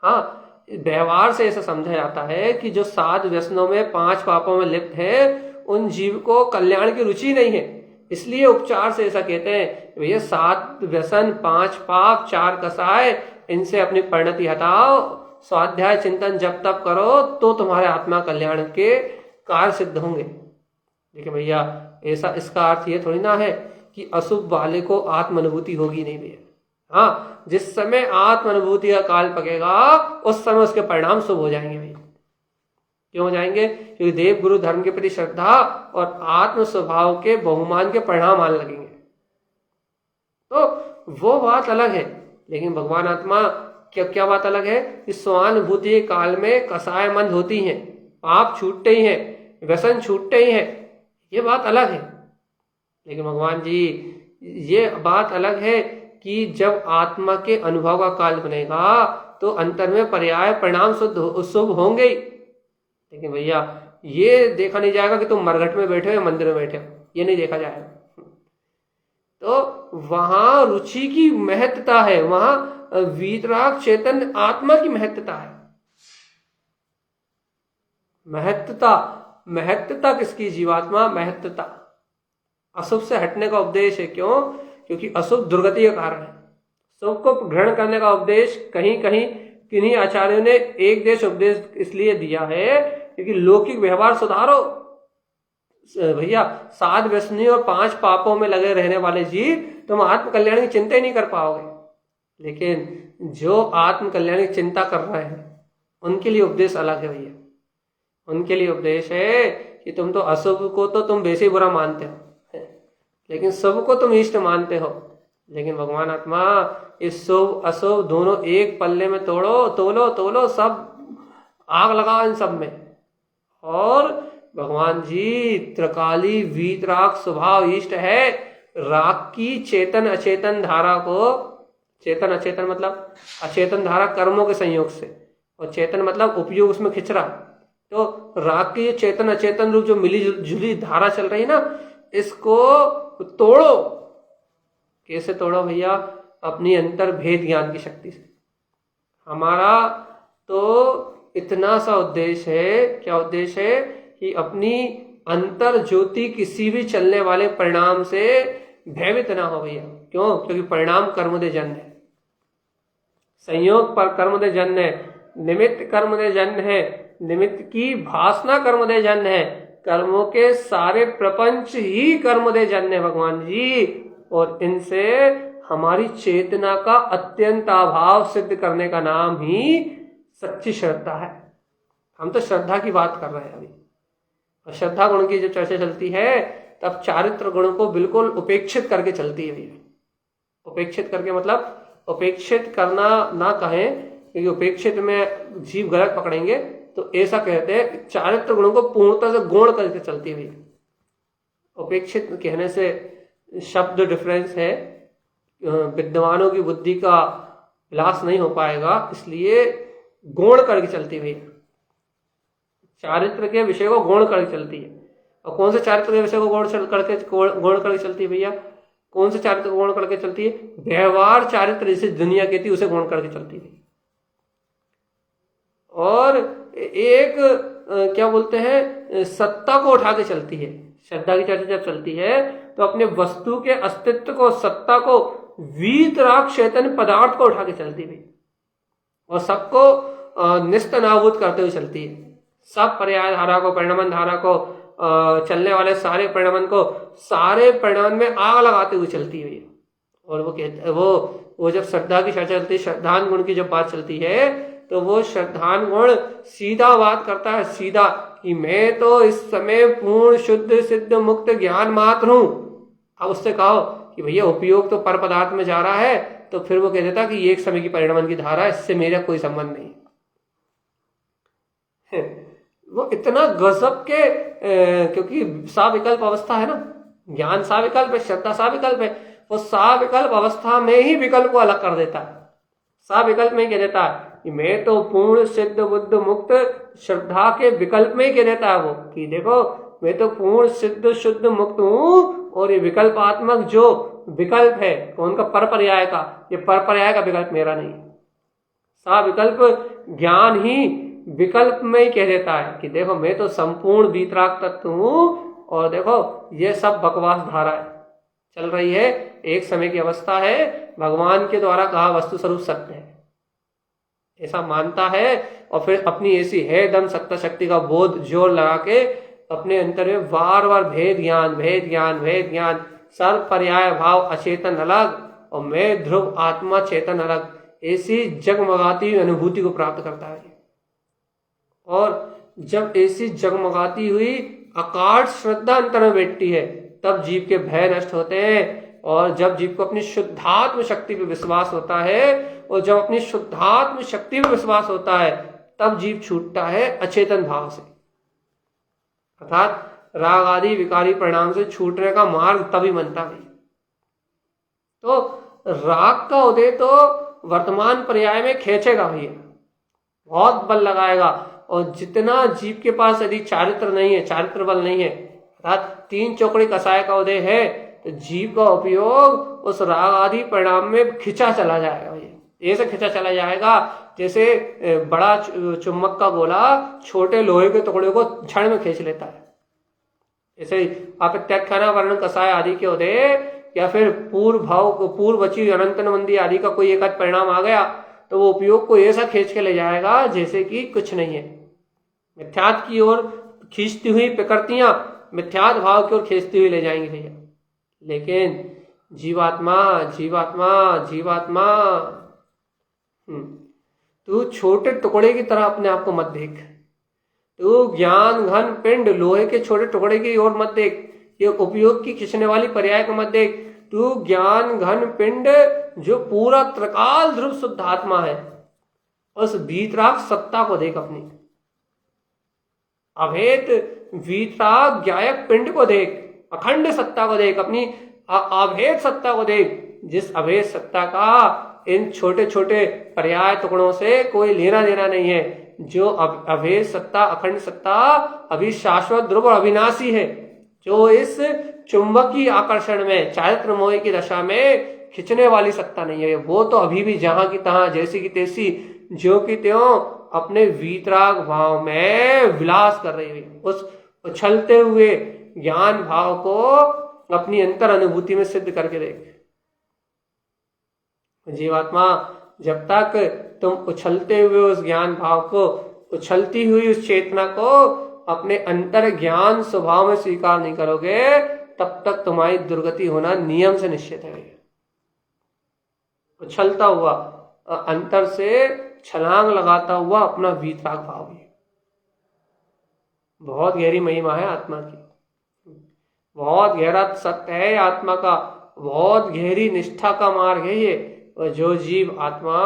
हाँ, व्यवहार से ऐसा समझा जाता है कि जो 7 व्यसनों में 5 पापों में लिप्त है, उन जीव को कल्याण की रुचि नहीं है। इसलिए उपचार से ऐसा कहते हैं, भैया 7 व्यसन, 5 पाप, 4 कसाय, इनसे अपनी परिणति हटाओ, स्वाध्याय चिंतन जब तब करो तो तुम्हारे आत्मा कल्याण के कार्य सिद्ध होंगे। देखिए भैया, ऐसा इसका अर्थ ये थोड़ी ना है कि अशुभ वाले को आत्म अनुभूति होगी नहीं भैया। हाँ, जिस समय आत्म अनुभूति का काल पकेगा उस समय उसके परिणाम शुभ हो जाएंगे भैया। क्यों हो जाएंगे? क्योंकि देव गुरु धर्म के प्रति श्रद्धा और आत्म स्वभाव के बहुमान के परिणाम आने लगेंगे। तो वो बात अलग है। लेकिन भगवान आत्मा क्या बात अलग है कि स्वानुभूति काल में कसाय मंद होती हैं, पाप छूटते ही हैं, व्यसन छूटते ही हैं, ये बात अलग है। लेकिन भगवान जी, ये बात अलग है कि जब आत्मा के अनुभव का काल बनेगा तो अंतर में पर्याय परिणाम शुभ होंगे ही। लेकिन भैया, ये देखा नहीं जाएगा कि तुम मरघट में बैठे हो या मंदिर में बैठे हो, ये नहीं देखा जाएगा। तो वहां रुचि की महत्ता है, वहां वीतराग चेतन आत्मा की महत्ता है। महत्ता किसकी? जीवात्मा महत्ता। अशुभ से हटने का उपदेश है। क्यों? क्योंकि अशुभ दुर्गति का कारण है। शुभ को ग्रहण करने का उपदेश कहीं कहीं किन्हीं आचार्यों ने एक देश उपदेश इसलिए दिया है क्योंकि लौकिक व्यवहार सुधारो। भैया, 7 व्यसनी और 5 पापों में लगे रहने वाले जीव तुम आत्म कल्याण की चिंता ही नहीं कर पाओगे। लेकिन जो आत्म कल्याण की चिंता कर रहे हैं उनके लिए उपदेश अलग है भैया। उनके लिए उपदेश है कि तुम तो अशुभ को तो तुम वैसे ही बुरा मानते हो, लेकिन शुभ को तुम इष्ट मानते हो। लेकिन भगवान आत्मा, इस शुभ अशुभ दोनों एक पल्ले में तोलो, सब आग लगाओ इन सब में। और भगवान जी त्रिकाली वीतराग स्वभाव इष्ट है। राग की चेतन अचेतन धारा को, चेतन अचेतन मतलब अचेतन धारा कर्मों के संयोग से, और चेतन मतलब उपयोग उसमें खिंच रहा। तो राग की चेतन अचेतन रूप जो मिली जुली धारा चल रही है ना, इसको तोड़ो। कैसे तोड़ो भैया? अपनी अंतर भेद ज्ञान की शक्ति से। हमारा तो इतना सा उद्देश्य है। क्या उद्देश्य है? कि अपनी अंतर ज्योति किसी भी चलने वाले परिणाम से भयभीत ना हो भैया। क्यों? क्योंकि परिणाम कर्मोदय जन्य है, संयोग पर कर्मोदय जन्य है, निमित्त कर्मोदय जन्य है, निमित्त की भासना कर्मोदय जन्य है, कर्मों के सारे प्रपंच ही कर्मोदय जन्य है भगवान जी। और इनसे हमारी चेतना का अत्यंत अभाव सिद्ध करने का नाम ही सच्ची श्रद्धा है। हम तो श्रद्धा की बात कर रहे हैं अभी, और श्रद्धा गुण की जब चर्चा चलती है तब चारित्र गुण को बिल्कुल उपेक्षित करके चलती है भैया। उपेक्षित करके मतलब उपेक्षित करना ना कहें, क्योंकि उपेक्षित में जीव गलत पकड़ेंगे, तो ऐसा कहते हैं चारित्र गुणों को पूर्णतः से गौण करके चलती है भैया। उपेक्षित कहने से शब्द डिफरेंस है, विद्वानों की बुद्धि का विलास नहीं हो पाएगा, इसलिए गौण करके चलती है भैया। चारित्र के विषय को गौण करके चलती है। और कौन से चारित्र के विषय को गौण करके चलती है भैया? कौन से चारित्र को गौण करके चलती है? व्यवहार चारित्र जिसे दुनिया कहती है उसे गौण करके चलती है। और एक क्या बोलते हैं, सत्ता को उठा के चलती है। श्रद्धा की चर्चा जब चलती है तो अपने वस्तु के अस्तित्व को, सत्ता को, वीतराग चैतन्य पदार्थ को उठा के चलती है और सबको निस्त नाबूद करते हुए चलती है। सब पर्याय धारा को, परिणमन धारा को, चलने वाले सारे परिणमन को, सारे परिणमन में आग लगाते हुए चलती है। और वो कहते वो जब श्रद्धा की चर्चा चलती है, श्रद्धान गुण की जब बात चलती है, तो वो श्रद्धान गुण सीधा बात करता है, सीधा कि मैं तो इस समय पूर्ण शुद्ध सिद्ध मुक्त ज्ञान मात्र हूं। अब उससे कहो कि भैया उपयोग तो पर पदार्थ में जा रहा है, तो फिर वो कह देता कि ये एक समय की परिणमन की धारा है, इससे मेरा कोई संबंध नहीं। वो इतना गजब के क्योंकि साविकल्प अवस्था है ना, ज्ञान साविकल्प है, श्रद्धा साविकल्प है, वो साविकल्प अवस्था में ही विकल्प को अलग कर देता है। साविकल्प में ही कह देता है कि मैं तो पूर्ण सिद्ध बुद्ध मुक्त, श्रद्धा के विकल्प में ही कह देता है वो कि देखो मैं तो पूर्ण सिद्ध शुद्ध मुक्त हूं, और ये विकल्पात्मक जो विकल्प है उनका पर पर्याय का, ये पर पर्याय का विकल्प मेरा नहीं। साविकल्प ज्ञान ही विकल्प में ही कह देता है कि देखो मैं तो संपूर्ण वीतराग तत्व हूं, और देखो ये सब बकवास धारा है चल रही है, एक समय की अवस्था है, भगवान के द्वारा कहा वस्तु स्वरूप सत्य है, ऐसा मानता है। और फिर अपनी ऐसी है दम सत्ता शक्ति का बोध जोर लगा के अपने अंतर में बार बार भेद ज्ञान, भेद ज्ञान, भेद ज्ञान, सर्व पर्याय भाव अचेतन अलग और मैं ध्रुव आत्मा चेतन अलग, ऐसी जगमगाती हुई अनुभूति को प्राप्त करता है। और जब ऐसी जगमगाती हुई अकाट श्रद्धा अंतर में बैठती है, तब जीव के भय नष्ट होते हैं। और जब जीव को अपनी शुद्धात्म शक्ति पे विश्वास होता है, और जब अपनी शुद्धात्म शक्ति पे विश्वास होता है, तब जीव छूटता है अचेतन भाव से, अर्थात राग आदि विकारी परिणाम से छूटने का मार्ग तभी बनता है। तो राग का उदय तो वर्तमान पर्याय में खींचेगा भैया, बहुत बल लगाएगा। और जितना जीव के पास यदि चारित्र नहीं है, चारित्र बल नहीं है, अर्थात तीन चौकड़ी कसाय का उदय है, तो जीव का उपयोग उस राग आदि परिणाम में खिंचा चला जाएगा भैया। ऐसे खिंचा चला जाएगा जैसे बड़ा चुम्बक का गोला छोटे लोहे के टुकड़े को क्षण में खींच लेता है। ऐसे आप त्याख्याना वर्णन कसाय आदि के उदय, या फिर पूर्वची अनंतनवंदी आदि का कोई एक परिणाम आ गया, तो वो उपयोग को ऐसा खींच के ले जाएगा जैसे कि कुछ नहीं है। मिथ्यात की ओर खींचती हुई प्रकृतियां मिथ्यात भाव की ओर खींचती हुई ले जाएंगे भैया। लेकिन जीवात्मा जीवात्मा जीवात्मा तू छोटे टुकड़े की तरह अपने आप को मत देख, तू ज्ञान घन पिंड लोहे के छोटे टुकड़े की ओर मत देख, ये उपयोग की खींचने वाली पर्याय को मत देख। तू ज्ञान घन पिंड जो पूरा त्रिकाल ध्रुव शुद्ध आत्मा है, उस वीतराग सत्ता को देख, अपनी अभेद वीतराग ज्ञायक पिंड को देख, अखंड सत्ता को देख, अपनी अभेद सत्ता को देख, जिस अभेद सत्ता का इन छोटे छोटे पर्याय टुकड़ों से कोई लेना देना नहीं है। जो अभेद सत्ता, अखंड सत्ता अभी शाश्वत ध्रुव और अविनाशी है, जो इस चुंबकीय आकर्षण में चारित्र मोह की दशा में खिंचने वाली सत्ता नहीं है, वो तो अभी भी जहां की तहां, जैसी की तैसी, जो कि त्यों अपने वीतराग भाव में विलास कर रही है। उछलते हुए ज्ञान भाव को अपनी अंतर अनुभूति में सिद्ध करके देख। जीवात्मा, जब तक तुम उछलते हुए उस ज्ञान भाव को, उछलती हुई उस चेतना को अपने अंतर ज्ञान स्वभाव में स्वीकार नहीं करोगे, तब तक तुम्हारी दुर्गति होना नियम से निश्चित है। उछलता हुआ अंतर से छलांग लगाता हुआ अपना वीतराग भाव है। बहुत गहरी महिमा है आत्मा की, बहुत गहरा सत्य है आत्मा का, बहुत गहरी निष्ठा का मार्ग है ये। और जो जीव आत्मा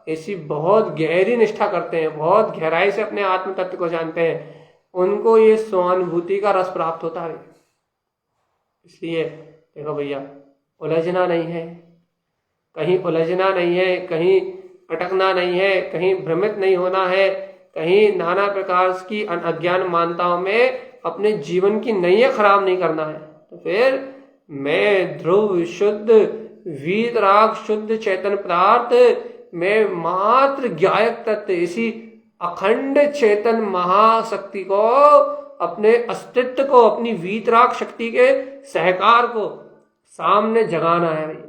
ऐसी बहुत गहरी निष्ठा करते हैं, बहुत गहराई से अपने आत्म तत्व को जानते हैं, उनको ये स्वानुभूति का रस प्राप्त होता है। इसलिए देखो भैया, उलझना नहीं है, कहीं उलझना नहीं है, कहीं अटकना नहीं है, कहीं भ्रमित नहीं होना है, कहीं नाना प्रकार की अज्ञान मान्यताओं में अपने जीवन की नैया खराब नहीं करना है। तो फिर मैं ध्रुव शुद्ध वीतराग शुद्ध चैतन्य पदार्थ, मैं मात्र ज्ञायक तत्व, इसी अखंड चेतन महाशक्ति को, अपने अस्तित्व को, अपनी वीतराग शक्ति के सहकार को सामने जगाना है भाई।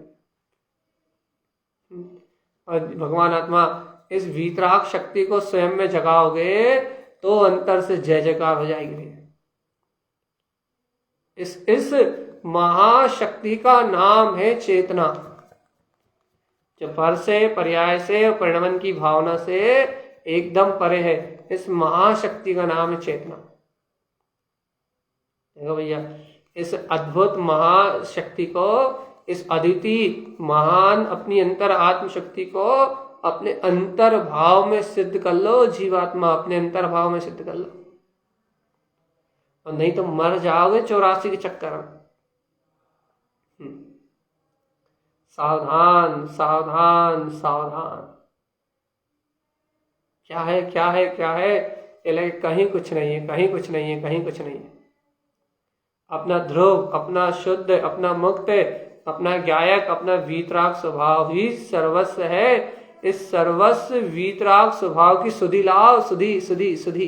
और भगवान आत्मा इस वीतराग शक्ति को स्वयं में जगाओगे तो अंतर से जय जयकार हो जाएगी। इस महाशक्ति का नाम है चेतना, जो पर से, पर्याय से और परिणमन की भावना से एकदम परे है। इस महाशक्ति का नाम है चेतना। देखो भैया, इस अद्भुत महाशक्ति को, इस अद्वितीय महान अपनी अंतर आत्म शक्ति को अपने अंतर भाव में सिद्ध कर लो। जीवात्मा, अपने अंतर भाव में सिद्ध कर लो, और नहीं तो मर जाओगे 84 के चक्कर में। सावधान सावधान सावधान। क्या है क्या है क्या है, ये लगे कहीं कुछ नहीं है, कहीं कुछ नहीं है, कहीं कुछ नहीं है। अपना ध्रुव, अपना शुद्ध, अपना मुक्त, अपना ज्ञायक, अपना वीतराग स्वभाव ही सर्वस्व है। इस सर्वस्व वीतराग स्वभाव की सुधि लाओ, सुधि सुधि सुधि।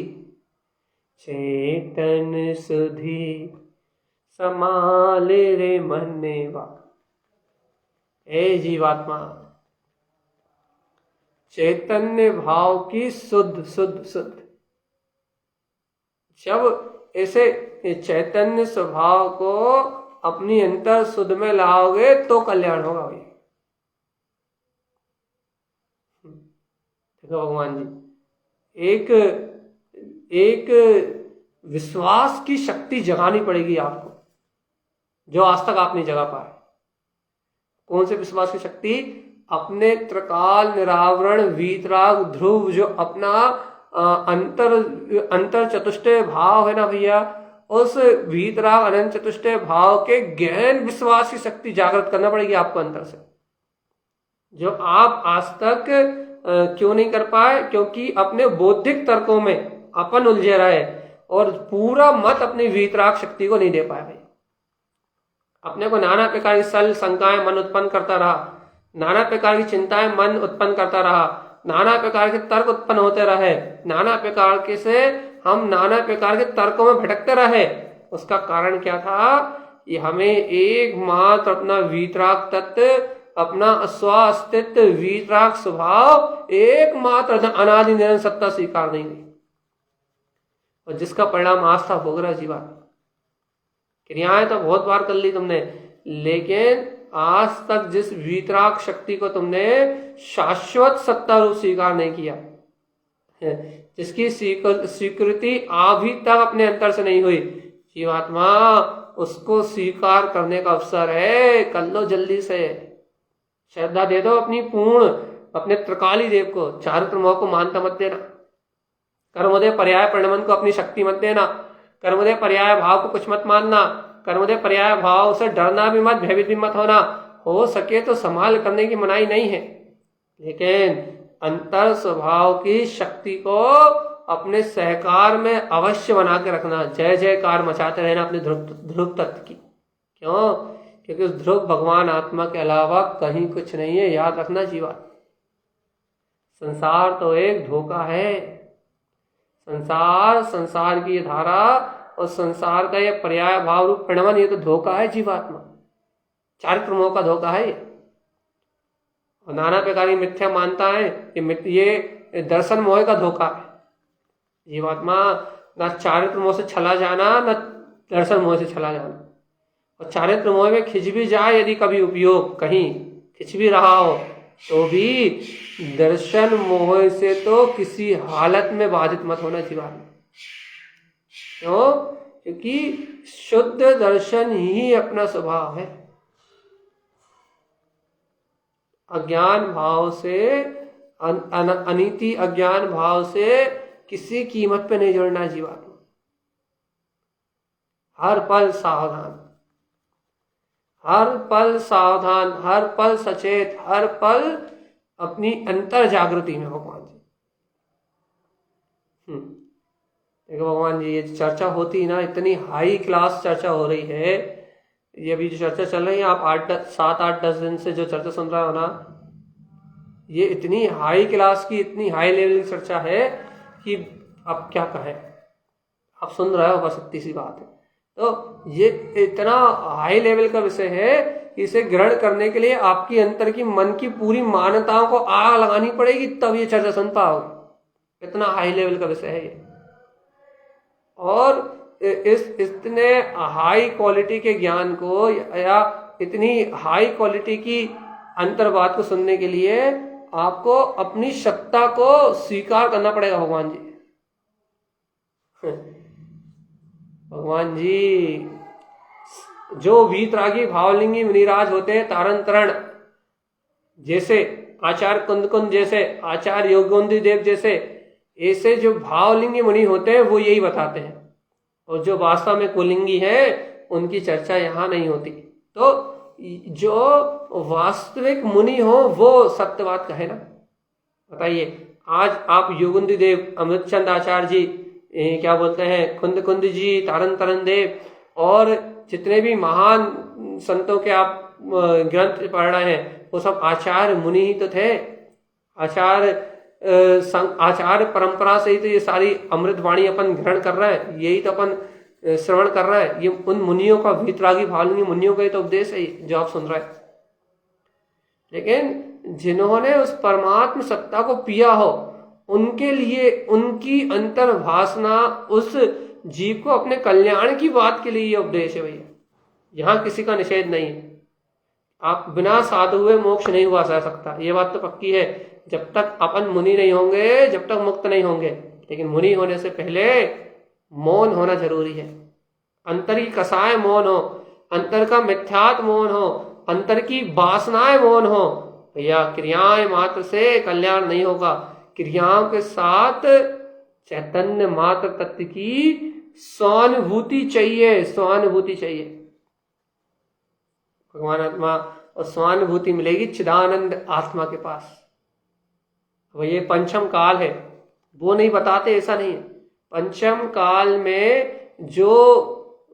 चेतन सुधि समाले रे मनेवा। ए जीवात्मा, चैतन्य भाव की शुद्ध शुद्ध शुद्ध, जब ऐसे चैतन्य स्वभाव को अपनी अंतर शुद्ध में लाओगे तो कल्याण होगा भाई। देखो भगवान जी, एक विश्वास की शक्ति जगानी पड़ेगी आपको, जो आज तक आप नहीं जगा पाए। कौन से विश्वास की शक्ति? अपने त्रिकाल निरावरण वीतराग ध्रुव, जो अपना अंतर चतुष्टय भाव है ना भैया, उस वीतराग अनंत चतुष्टय भाव के गहन विश्वास की शक्ति जागृत करना पड़ेगी आपको अंतर से, जो आप आज तक क्यों नहीं कर पाए? क्योंकि अपने बौद्धिक तर्कों में अपन उलझे रहे और पूरा मत अपनी वीतराग शक्ति को नहीं दे पाए भाई। अपने को नाना प्रकार की सल शंकाएं मन उत्पन्न करता रहा, नाना प्रकार की चिंताएं मन उत्पन्न करता रहा, नाना प्रकार के तर्क उत्पन्न होते रहे, नाना प्रकार के से हम नाना प्रकार के तर्कों में भटकते रहे। उसका कारण क्या था? ये हमें एकमात्र अपना वीतराग तत्व, अपना स्वास्तित्व वीतराग स्वभाव, एकमात्र अनादि निरंतर सत्ता स्वीकार नहीं हुई, और जिसका परिणाम आज था भोग रहा जीवा। क्रियाएं तो बहुत बार कर ली तुमने, लेकिन आज तक जिस वीतराग शक्ति को तुमने शाश्वत सत्ता रूप स्वीकार नहीं किया, जिसकी स्वीकृति अभी तक अपने अंतर से नहीं हुई, जीवात्मा उसको स्वीकार करने का अवसर है। कर लो जल्दी से, श्रद्धा दे दो अपनी पूर्ण, अपने त्रिकाली देव को, चारित्रमोह को मानता मत देना, कर्मोदय पर्याय परिणमन को अपनी शक्ति मत देना, कर्मोदय पर्याय भाव को कुछ मत मानना, कर्मोदय पर्याय भाव से डरना भी मत, भयभीत भी मत होना। हो सके तो संभाल करने की मनाही नहीं है, लेकिन अंतर स्वभाव की शक्ति को अपने सहकार में अवश्य बना के रखना। जय जयकार मचाते रहना अपने ध्रुव तत्व की। क्यों? क्योंकि उस ध्रुव भगवान आत्मा के अलावा कहीं कुछ नहीं है। याद रखना जीवा, संसार तो एक धोखा है। संसार की धारा और संसार का ये पर्याय भाव रूप प्रणवन, ये तो धोखा है जीवात्मा, चारित्र मोह का धोखा है ये। और नाना प्रकार की मिथ्या मानता है, ये दर्शन मोह का धोखा है। जीवात्मा न चारित्र मोह से छला जाना, न दर्शन मोह से छला जाना। और चारित्र मोह में खिंच भी जाए यदि कभी उपयोग कहीं खिंच भी रहा हो, तो भी दर्शन मोह से तो किसी हालत में बाधित मत होना जीवात्मा। क्यों? क्योंकि शुद्ध दर्शन ही अपना स्वभाव है। अज्ञान भाव से, अनीति अज्ञान भाव से किसी कीमत पे नहीं जुड़ना जीवात्मा। हर पल सावधान, हर पल सावधान, हर पल सचेत, हर पल अपनी अंतर जागृति में भगवान जी। देखो भगवान जी, ये चर्चा होती ना, इतनी हाई क्लास चर्चा हो रही है। ये अभी जो चर्चा चल रही है, आप 7, 8, 10 दिन से जो चर्चा सुन रहे हो ना, ये इतनी हाई क्लास की, इतनी हाई लेवल की चर्चा है कि अब क्या कहें। आप सुन रहे हो, बस इतनी सी बात है। तो ये इतना हाई लेवल का विषय है कि इसे ग्रहण करने के लिए आपकी अंतर की, मन की पूरी मान्यताओं को आग लगानी पड़ेगी, तब ये चर्चा सुन पाओगे। इतना हाई लेवल का विषय है ये। और इस इतने हाई क्वालिटी के ज्ञान को या इतनी हाई क्वालिटी की अंतर्बात को सुनने के लिए आपको अपनी सत्ता को स्वीकार करना पड़ेगा भगवान जी। भगवान जी जो वीतरागी भावलिंगी मुनिराज होते हैं, तारण तरण जैसे, आचार्य कुंद जैसे, आचार्य योगोन्दी देव जैसे, ऐसे जो भावलिंगी मुनि होते हैं वो यही बताते हैं। और जो वास्तव में कुलिंगी है उनकी चर्चा यहाँ नहीं होती। तो जो वास्तविक मुनि हो वो सत्य बात कहे ना। बताइए, आज आप योगोन्दी देव, अमृतचंद आचार्य जी, क्या बोलते हैं, कुंद जी, तारण तरण देव, और जितने भी महान संतों के आप ग्रंथ पढ़ रहे हैं, वो सब आचार्य मुनि ही तो थे। आचार्य परंपरा से ही तो ये सारी अमृतवाणी अपन ग्रहण कर रहे हैं, यही तो अपन श्रवण कर रहे हैं। ये उन मुनियों का, वीतरागी भावलिंगी मुनियों का ही तो उपदेश है जो आप सुन रहे हैं। लेकिन जिन्होंने उस परमात्म सत्ता को पिया हो, उनके लिए उनकी अंतर भासना उस जीव को अपने कल्याण की बात के लिए ये उपदेश है भैया। यहाँ किसी का निषेध नहीं है। आप बिना साधु हुए मोक्ष नहीं हुआ जा सकता, ये बात तो पक्की है। जब तक अपन मुनि नहीं होंगे, जब तक मुक्त नहीं होंगे। लेकिन मुनि होने से पहले मौन होना जरूरी है। अंतर की कसाय मौन हो, अंतर का मिथ्यात्व मौन हो, अंतर की वासनाएं मौन हो। भैया क्रियाएं मात्र से कल्याण नहीं होगा। क्रियाओं के साथ चैतन्य मात्र तत्व की स्वानुभूति चाहिए, स्वानुभूति चाहिए। भगवान आत्मा और स्वानुभूति मिलेगी चिदानंद आत्मा के पास। वो ये पंचम काल है, वो नहीं बताते, ऐसा नहीं है। पंचम काल में जो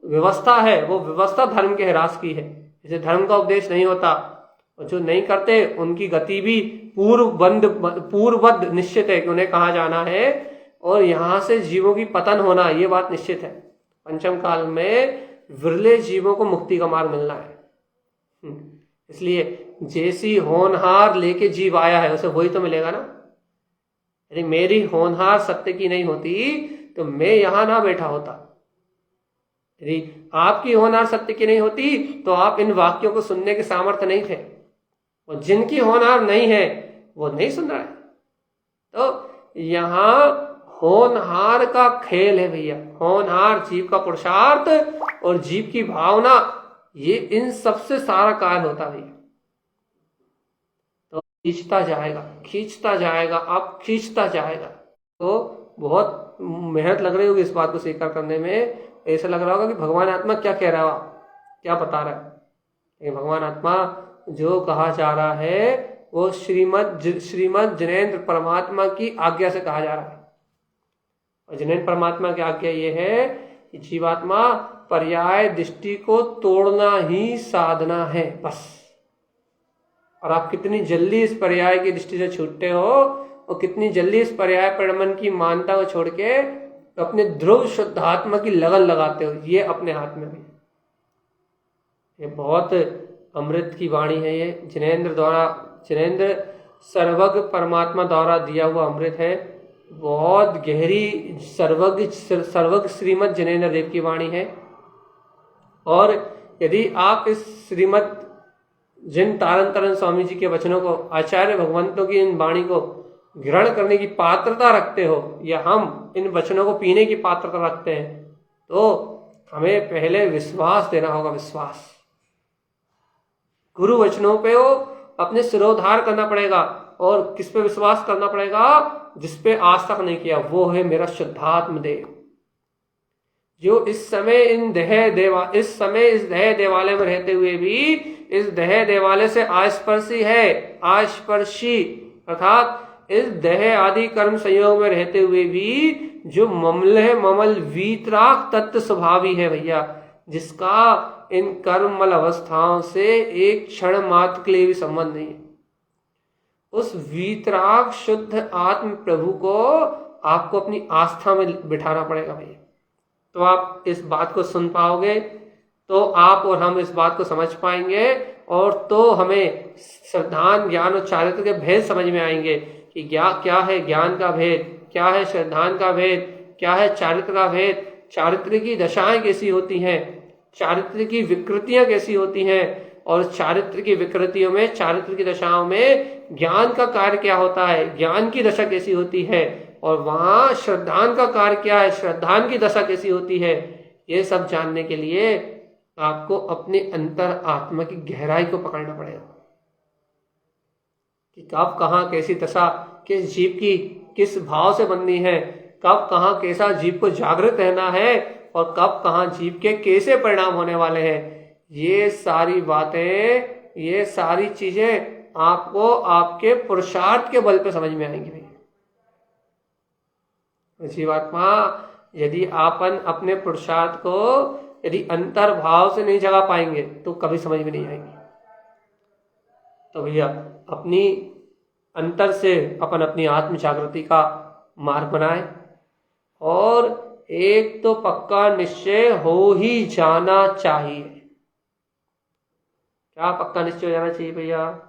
व्यवस्था है वो व्यवस्था धर्म के ह्रास की है। जैसे धर्म का उपदेश नहीं होता, और जो नहीं करते उनकी गति भी पूर्वबद्ध निश्चित है कि उन्हें कहाँ जाना है, और यहाँ से जीवों की पतन होना, ये बात निश्चित है। पंचम काल में विरले जीवों को मुक्ति का मार्ग मिलना है। इसलिए जैसी होनहार लेके जीव आया है उसे वही तो मिलेगा ना। यदि मेरी होनहार सत्य की नहीं होती तो मैं यहां ना बैठा होता। यदि आपकी होनहार सत्य की नहीं होती तो आप इन वाक्यों को सुनने के सामर्थ्य नहीं थे। और जिनकी होनहार नहीं है वो नहीं सुन रहा है। तो यहाँ होनहार का खेल है भैया। होनहार जीव का पुरुषार्थ और जीव की भावना, ये इन सबसे सारा कार्य होता है। तो खींचता जाएगा, खींचता जाएगा, आप खींचता जाएगा। तो बहुत मेहनत लग रही होगी इस बात को स्वीकार करने में। ऐसा लग रहा होगा कि भगवान आत्मा क्या कह रहा है, क्या बता रहा है। लेकिन भगवान आत्मा जो कहा जा रहा है वो श्रीमद जिनेन्द्र परमात्मा की आज्ञा से कहा जा रहा है। और जिनेन्द्र परमात्मा की आज्ञा ये है कि जीवात्मा पर्याय दृष्टि को तोड़ना ही साधना है, बस। और आप कितनी जल्दी इस पर्याय की दृष्टि से छूटते हो और कितनी जल्दी इस पर्याय परिणमन की मानता को छोड़ के अपने ध्रुव शुद्धात्मा की लगन लगाते हो, ये अपने हाथ में भी। ये बहुत अमृत की वाणी है, ये जिनेंद्र सर्वज्ञ परमात्मा द्वारा दिया हुआ अमृत है। बहुत गहरी सर्वज्ञ श्रीमद जिनेंद्र देव की वाणी है। और यदि आप इस श्रीमद जिन तारण तारण स्वामी जी के वचनों को, आचार्य भगवंतों की इन वाणी को ग्रहण करने की पात्रता रखते हो, या हम इन वचनों को पीने की पात्रता रखते हैं, तो हमें पहले विश्वास देना होगा। विश्वास गुरु वचनों पे हो अपने सिरोधार करना पड़ेगा। और किस पे विश्वास करना पड़ेगा? जिस पे आज तक नहीं किया, वो है मेरा शुद्धात्म देव, जो इस समय इस देह देवालय में रहते हुए भी इस देह देवालय से आस्पर्शी है। आस्पर्शी अर्थात इस देह आदि कर्म संयोग में रहते हुए भी जो ममल वीतराग तत्व स्वभावी है भैया, जिसका इन कर्ममल अवस्थाओं से एक क्षण मात्र के लिए भी संबंध नहीं है, उस वीतराग शुद्ध आत्म प्रभु को आपको अपनी आस्था में बिठाना पड़ेगा भैया। तो आप इस बात को सुन पाओगे, तो आप और हम इस बात को समझ पाएंगे, और तो हमें श्रद्धान ज्ञान और चारित्र के भेद समझ में आएंगे कि क्या है ज्ञान का भेद, क्या है श्रद्धान का भेद, क्या है चारित्र का भेद, चारित्र की दशाएं कैसी होती हैं, चारित्र की विकृतियां कैसी होती हैं, और चारित्र की विकृतियों में, चारित्र की दशाओं में ज्ञान का कार्य क्या होता है, ज्ञान की दशा कैसी होती है, और वहां श्रद्धान का कार्य क्या है, श्रद्धान की दशा कैसी होती है। ये सब जानने के लिए आपको अपने अंतर आत्मा की गहराई को पकड़ना पड़ेगा कि कब कहाँ कैसी दशा किस जीव की किस भाव से बननी है, कब कहाँ कैसा जीव को जागृत रहना है, और कब कहाँ जीव के कैसे परिणाम होने वाले हैं। ये सारी बातें, ये सारी चीजें आपको आपके पुरुषार्थ के बल पे समझ में आएंगी भैया। जीवात्मा यदि आपन अपने पुरुषार्थ को यदि अंतर भाव से नहीं जगा पाएंगे तो कभी समझ में नहीं आएंगे। तो भैया अपनी अंतर से अपन अपनी आत्म जागृति का मार्ग बनाए, और एक तो पक्का निश्चय हो ही जाना चाहिए। क्या पक्का निश्चय हो जाना चाहिए भैया?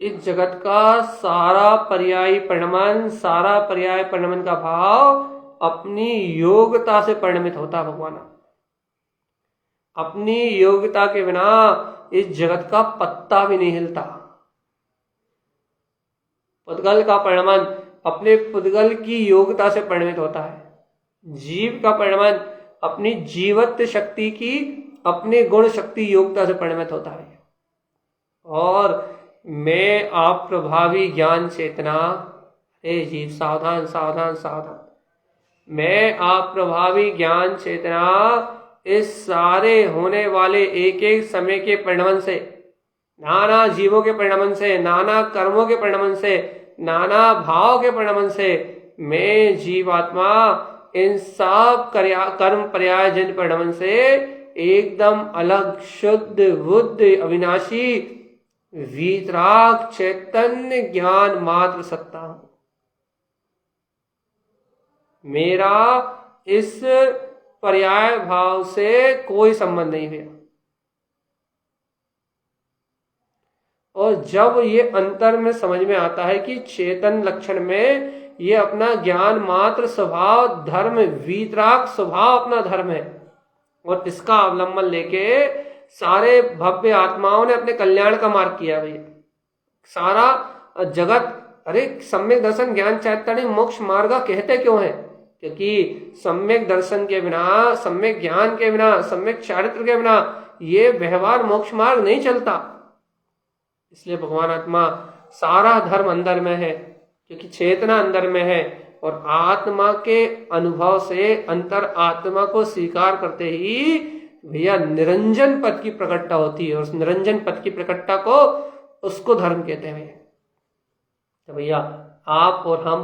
इस जगत का सारा पर्याय परिणमन का भाव अपनी योग्यता से परिणमित होता है भगवान। अपनी योग्यता के बिना इस जगत का पत्ता भी नहीं हिलता। पुद्गल का परिणमन अपने पुद्गल की योग्यता से परिणमित होता है। जीव का परिणमन अपनी जीवत्व शक्ति की अपने गुण शक्ति योग्यता से परिणमित होता है। और मैं आप प्रभावी ज्ञान चेतना, हे जीव सावधान सावधान सावधान, मैं आप प्रभावी ज्ञान चेतना इस सारे होने वाले एक एक समय के परिणमन से, नाना जीवों के परिणमन से, नाना कर्मों के परिणमन से, नाना भाव के परिणमन से, मैं जीवात्मा इन सब कर्म पर्याय जन परिणमन से एकदम अलग शुद्ध बुद्ध अविनाशी वीतराग चैतन्य ज्ञान मात्र सत्ता हूं। मेरा इस पर्याय भाव से कोई संबंध नहीं है। और जब ये अंतर में समझ में आता है कि चेतन लक्षण में ये अपना ज्ञान मात्र स्वभाव धर्म, वीतराग स्वभाव अपना धर्म है, और इसका अवलंबन लेके सारे भव्य आत्माओं ने अपने कल्याण का मार्ग किया भैया। सारा जगत, अरे सम्यक दर्शन ज्ञान चैतन्य मोक्ष मार्ग कहते क्यों है? क्योंकि सम्यक दर्शन के बिना, सम्यक ज्ञान के बिना, सम्यक चारित्र के बिना ये व्यवहार मोक्ष मार्ग नहीं चलता। इसलिए भगवान आत्मा सारा धर्म अंदर में है, क्योंकि चेतना अंदर में है, और आत्मा के अनुभव से अंतर आत्मा को स्वीकार करते ही भैया निरंजन पद की प्रकटता होती है, और उस निरंजन पद की प्रकटता को उसको धर्म कहते हैं। तो भैया आप और हम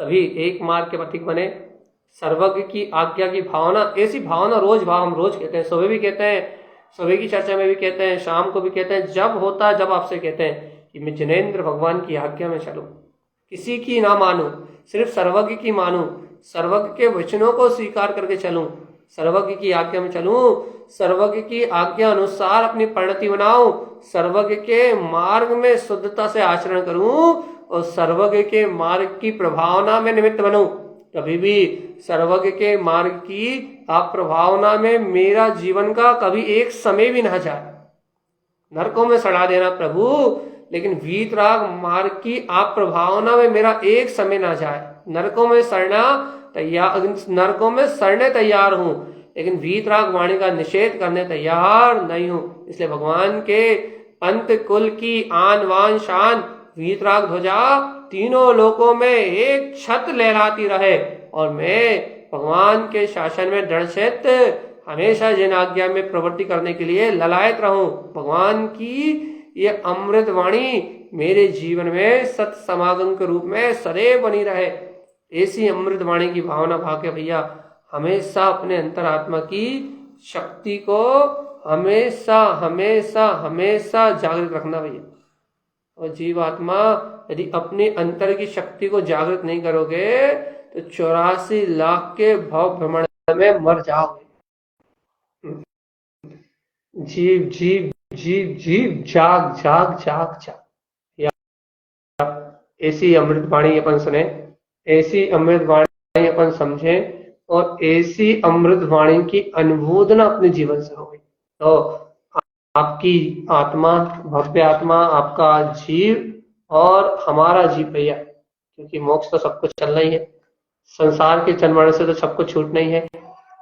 सभी एक मार्ग के प्रतीक बने। सर्वज्ञ की आज्ञा की भावना, ऐसी भावना हम रोज कहते हैं, सुबह भी कहते हैं, सुबह की चर्चा में भी कहते हैं, शाम को भी कहते हैं, जब होता है जब आपसे कहते हैं कि मैं जिनेंद्र भगवान की आज्ञा में चलूं, किसी की ना मानूं, सिर्फ सर्वज्ञ की मानूं, सर्वज्ञ के वचनों को स्वीकार करके चलूं, सर्वज्ञ की आज्ञा में चलूं, सर्वज्ञ की आज्ञा अनुसार अपनी परिणति बनाऊं, सर्वज्ञ के मार्ग में शुद्धता से आचरण करूं और सर्वज्ञ के मार्ग की प्रभावना में निमित्त बनूं। कभी भी सर्वज्ञ के मार्ग की आप प्रभावना में मेरा जीवन का कभी एक समय भी ना जाए। नरकों में सड़ा देना प्रभु, लेकिन वीतराग मार्ग की आप प्रभावना में मेरा एक समय ना जाए। नरकों में सड़ना तैयार, नरकों में सड़ने तैयार हूं, लेकिन वीतराग वाणी का निषेध करने तैयार नहीं हूं। इसलिए भगवान के अंत कुल की आन वान शान वीतराग ध्वजा तीनों लोकों में एक छत लहराती रहे और मैं भगवान के शासन में दृढ़ हमेशा जिन आज्ञा में प्रवृत्ति करने के लिए ललायत रहूं। भगवान की ये अमृत वाणी मेरे जीवन में सत समागम के रूप में सदैव बनी रहे। ऐसी अमृत वाणी की भावना भाग्य भैया हमेशा अपने अंतरात्मा की शक्ति को हमेशा हमेशा हमेशा जागृत रखना भैया। और जीवात्मा यदि अपने अंतर की शक्ति को जागृत नहीं करोगे तो 84 लाख के भव भ्रमण में मर जाओगे। जीव जीव जीव जीव जाग जाग जाग जाग। ऐसी अमृत वाणी अपन सुने, ऐसी अमृत वाणी अपन समझे और ऐसी अमृत वाणी की अनुमोदना अपने जीवन से हो गई तो आपकी आत्मा, भव्य आत्मा, आपका जीव और हमारा जीव भैया, क्योंकि मोक्ष तो सबको चलना ही है, संसार के चलने से तो सबको छूटना ही है।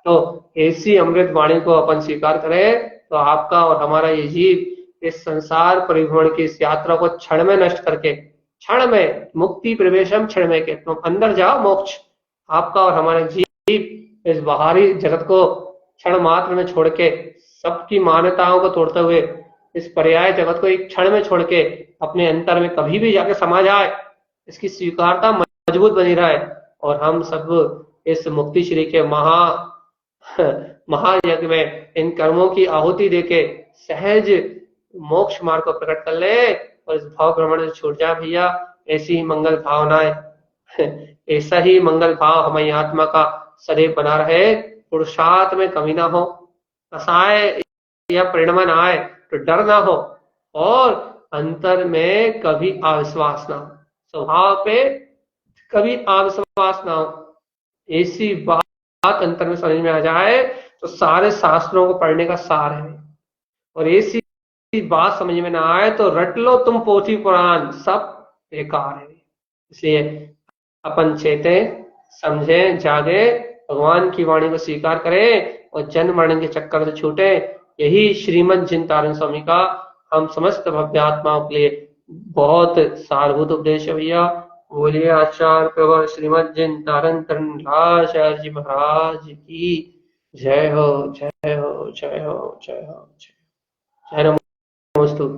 तो ऐसी अमृत वाणी को अपन स्वीकार करें तो आपका और हमारा ये जीव इस संसार परिभ्रमण की इस यात्रा को क्षण में नष्ट करके, क्षण में मुक्ति प्रवेशम क्षण में के तुम अंदर जाओ मोक्ष। आपका और हमारा जीव इस बाहरी जगत को क्षण मात्र में छोड़ के, सबकी मान्यताओं को तोड़ते हुए इस पर्याय जगत को एक क्षण में छोड़ के अपने अंतर में कभी भी जाके समा जाए, इसकी स्वीकारता मजबूत बनी रहे और हम सब इस मुक्ति श्री के महायज्ञ में इन कर्मों की आहुति देके सहज मोक्ष मार्ग को प्रकट कर ले और इस भाव भ्रमण से छूट जाए भैया। ऐसी ही मंगल भावनाएं, ऐसा ही मंगल भाव हमारी आत्मा का सदैव बना रहे। पुरुषार्थ में कमी ना हो, कसाय या परिणमन आए तो डर ना हो और अंतर में कभी अविश्वास ना हो, स्वभाव पे कभी अविश्वास ना हो। ऐसी बात अंतर में समझ में आ जाए तो सारे शास्त्रों को पढ़ने का सार है। और ऐसी बात समझ में ना आए तो रट लो तुम पोथी पुराण, सब बेकार है। इसलिए अपन चेते, समझे, जागे, भगवान की वाणी को स्वीकार करें और जन्म मरण के चक्कर से छूटे। यही श्रीमद् जिनतारण स्वामी का हम समस्त भव्य आत्माओं के लिए बहुत सारभूत उपदेश है भैया। बोलिए आचार्य प्रवर श्रीमद् जिनतारण तरणराज जी महाराज की जय हो, जय हो, जय हो, जय हो, जय हो। नमोस्तु।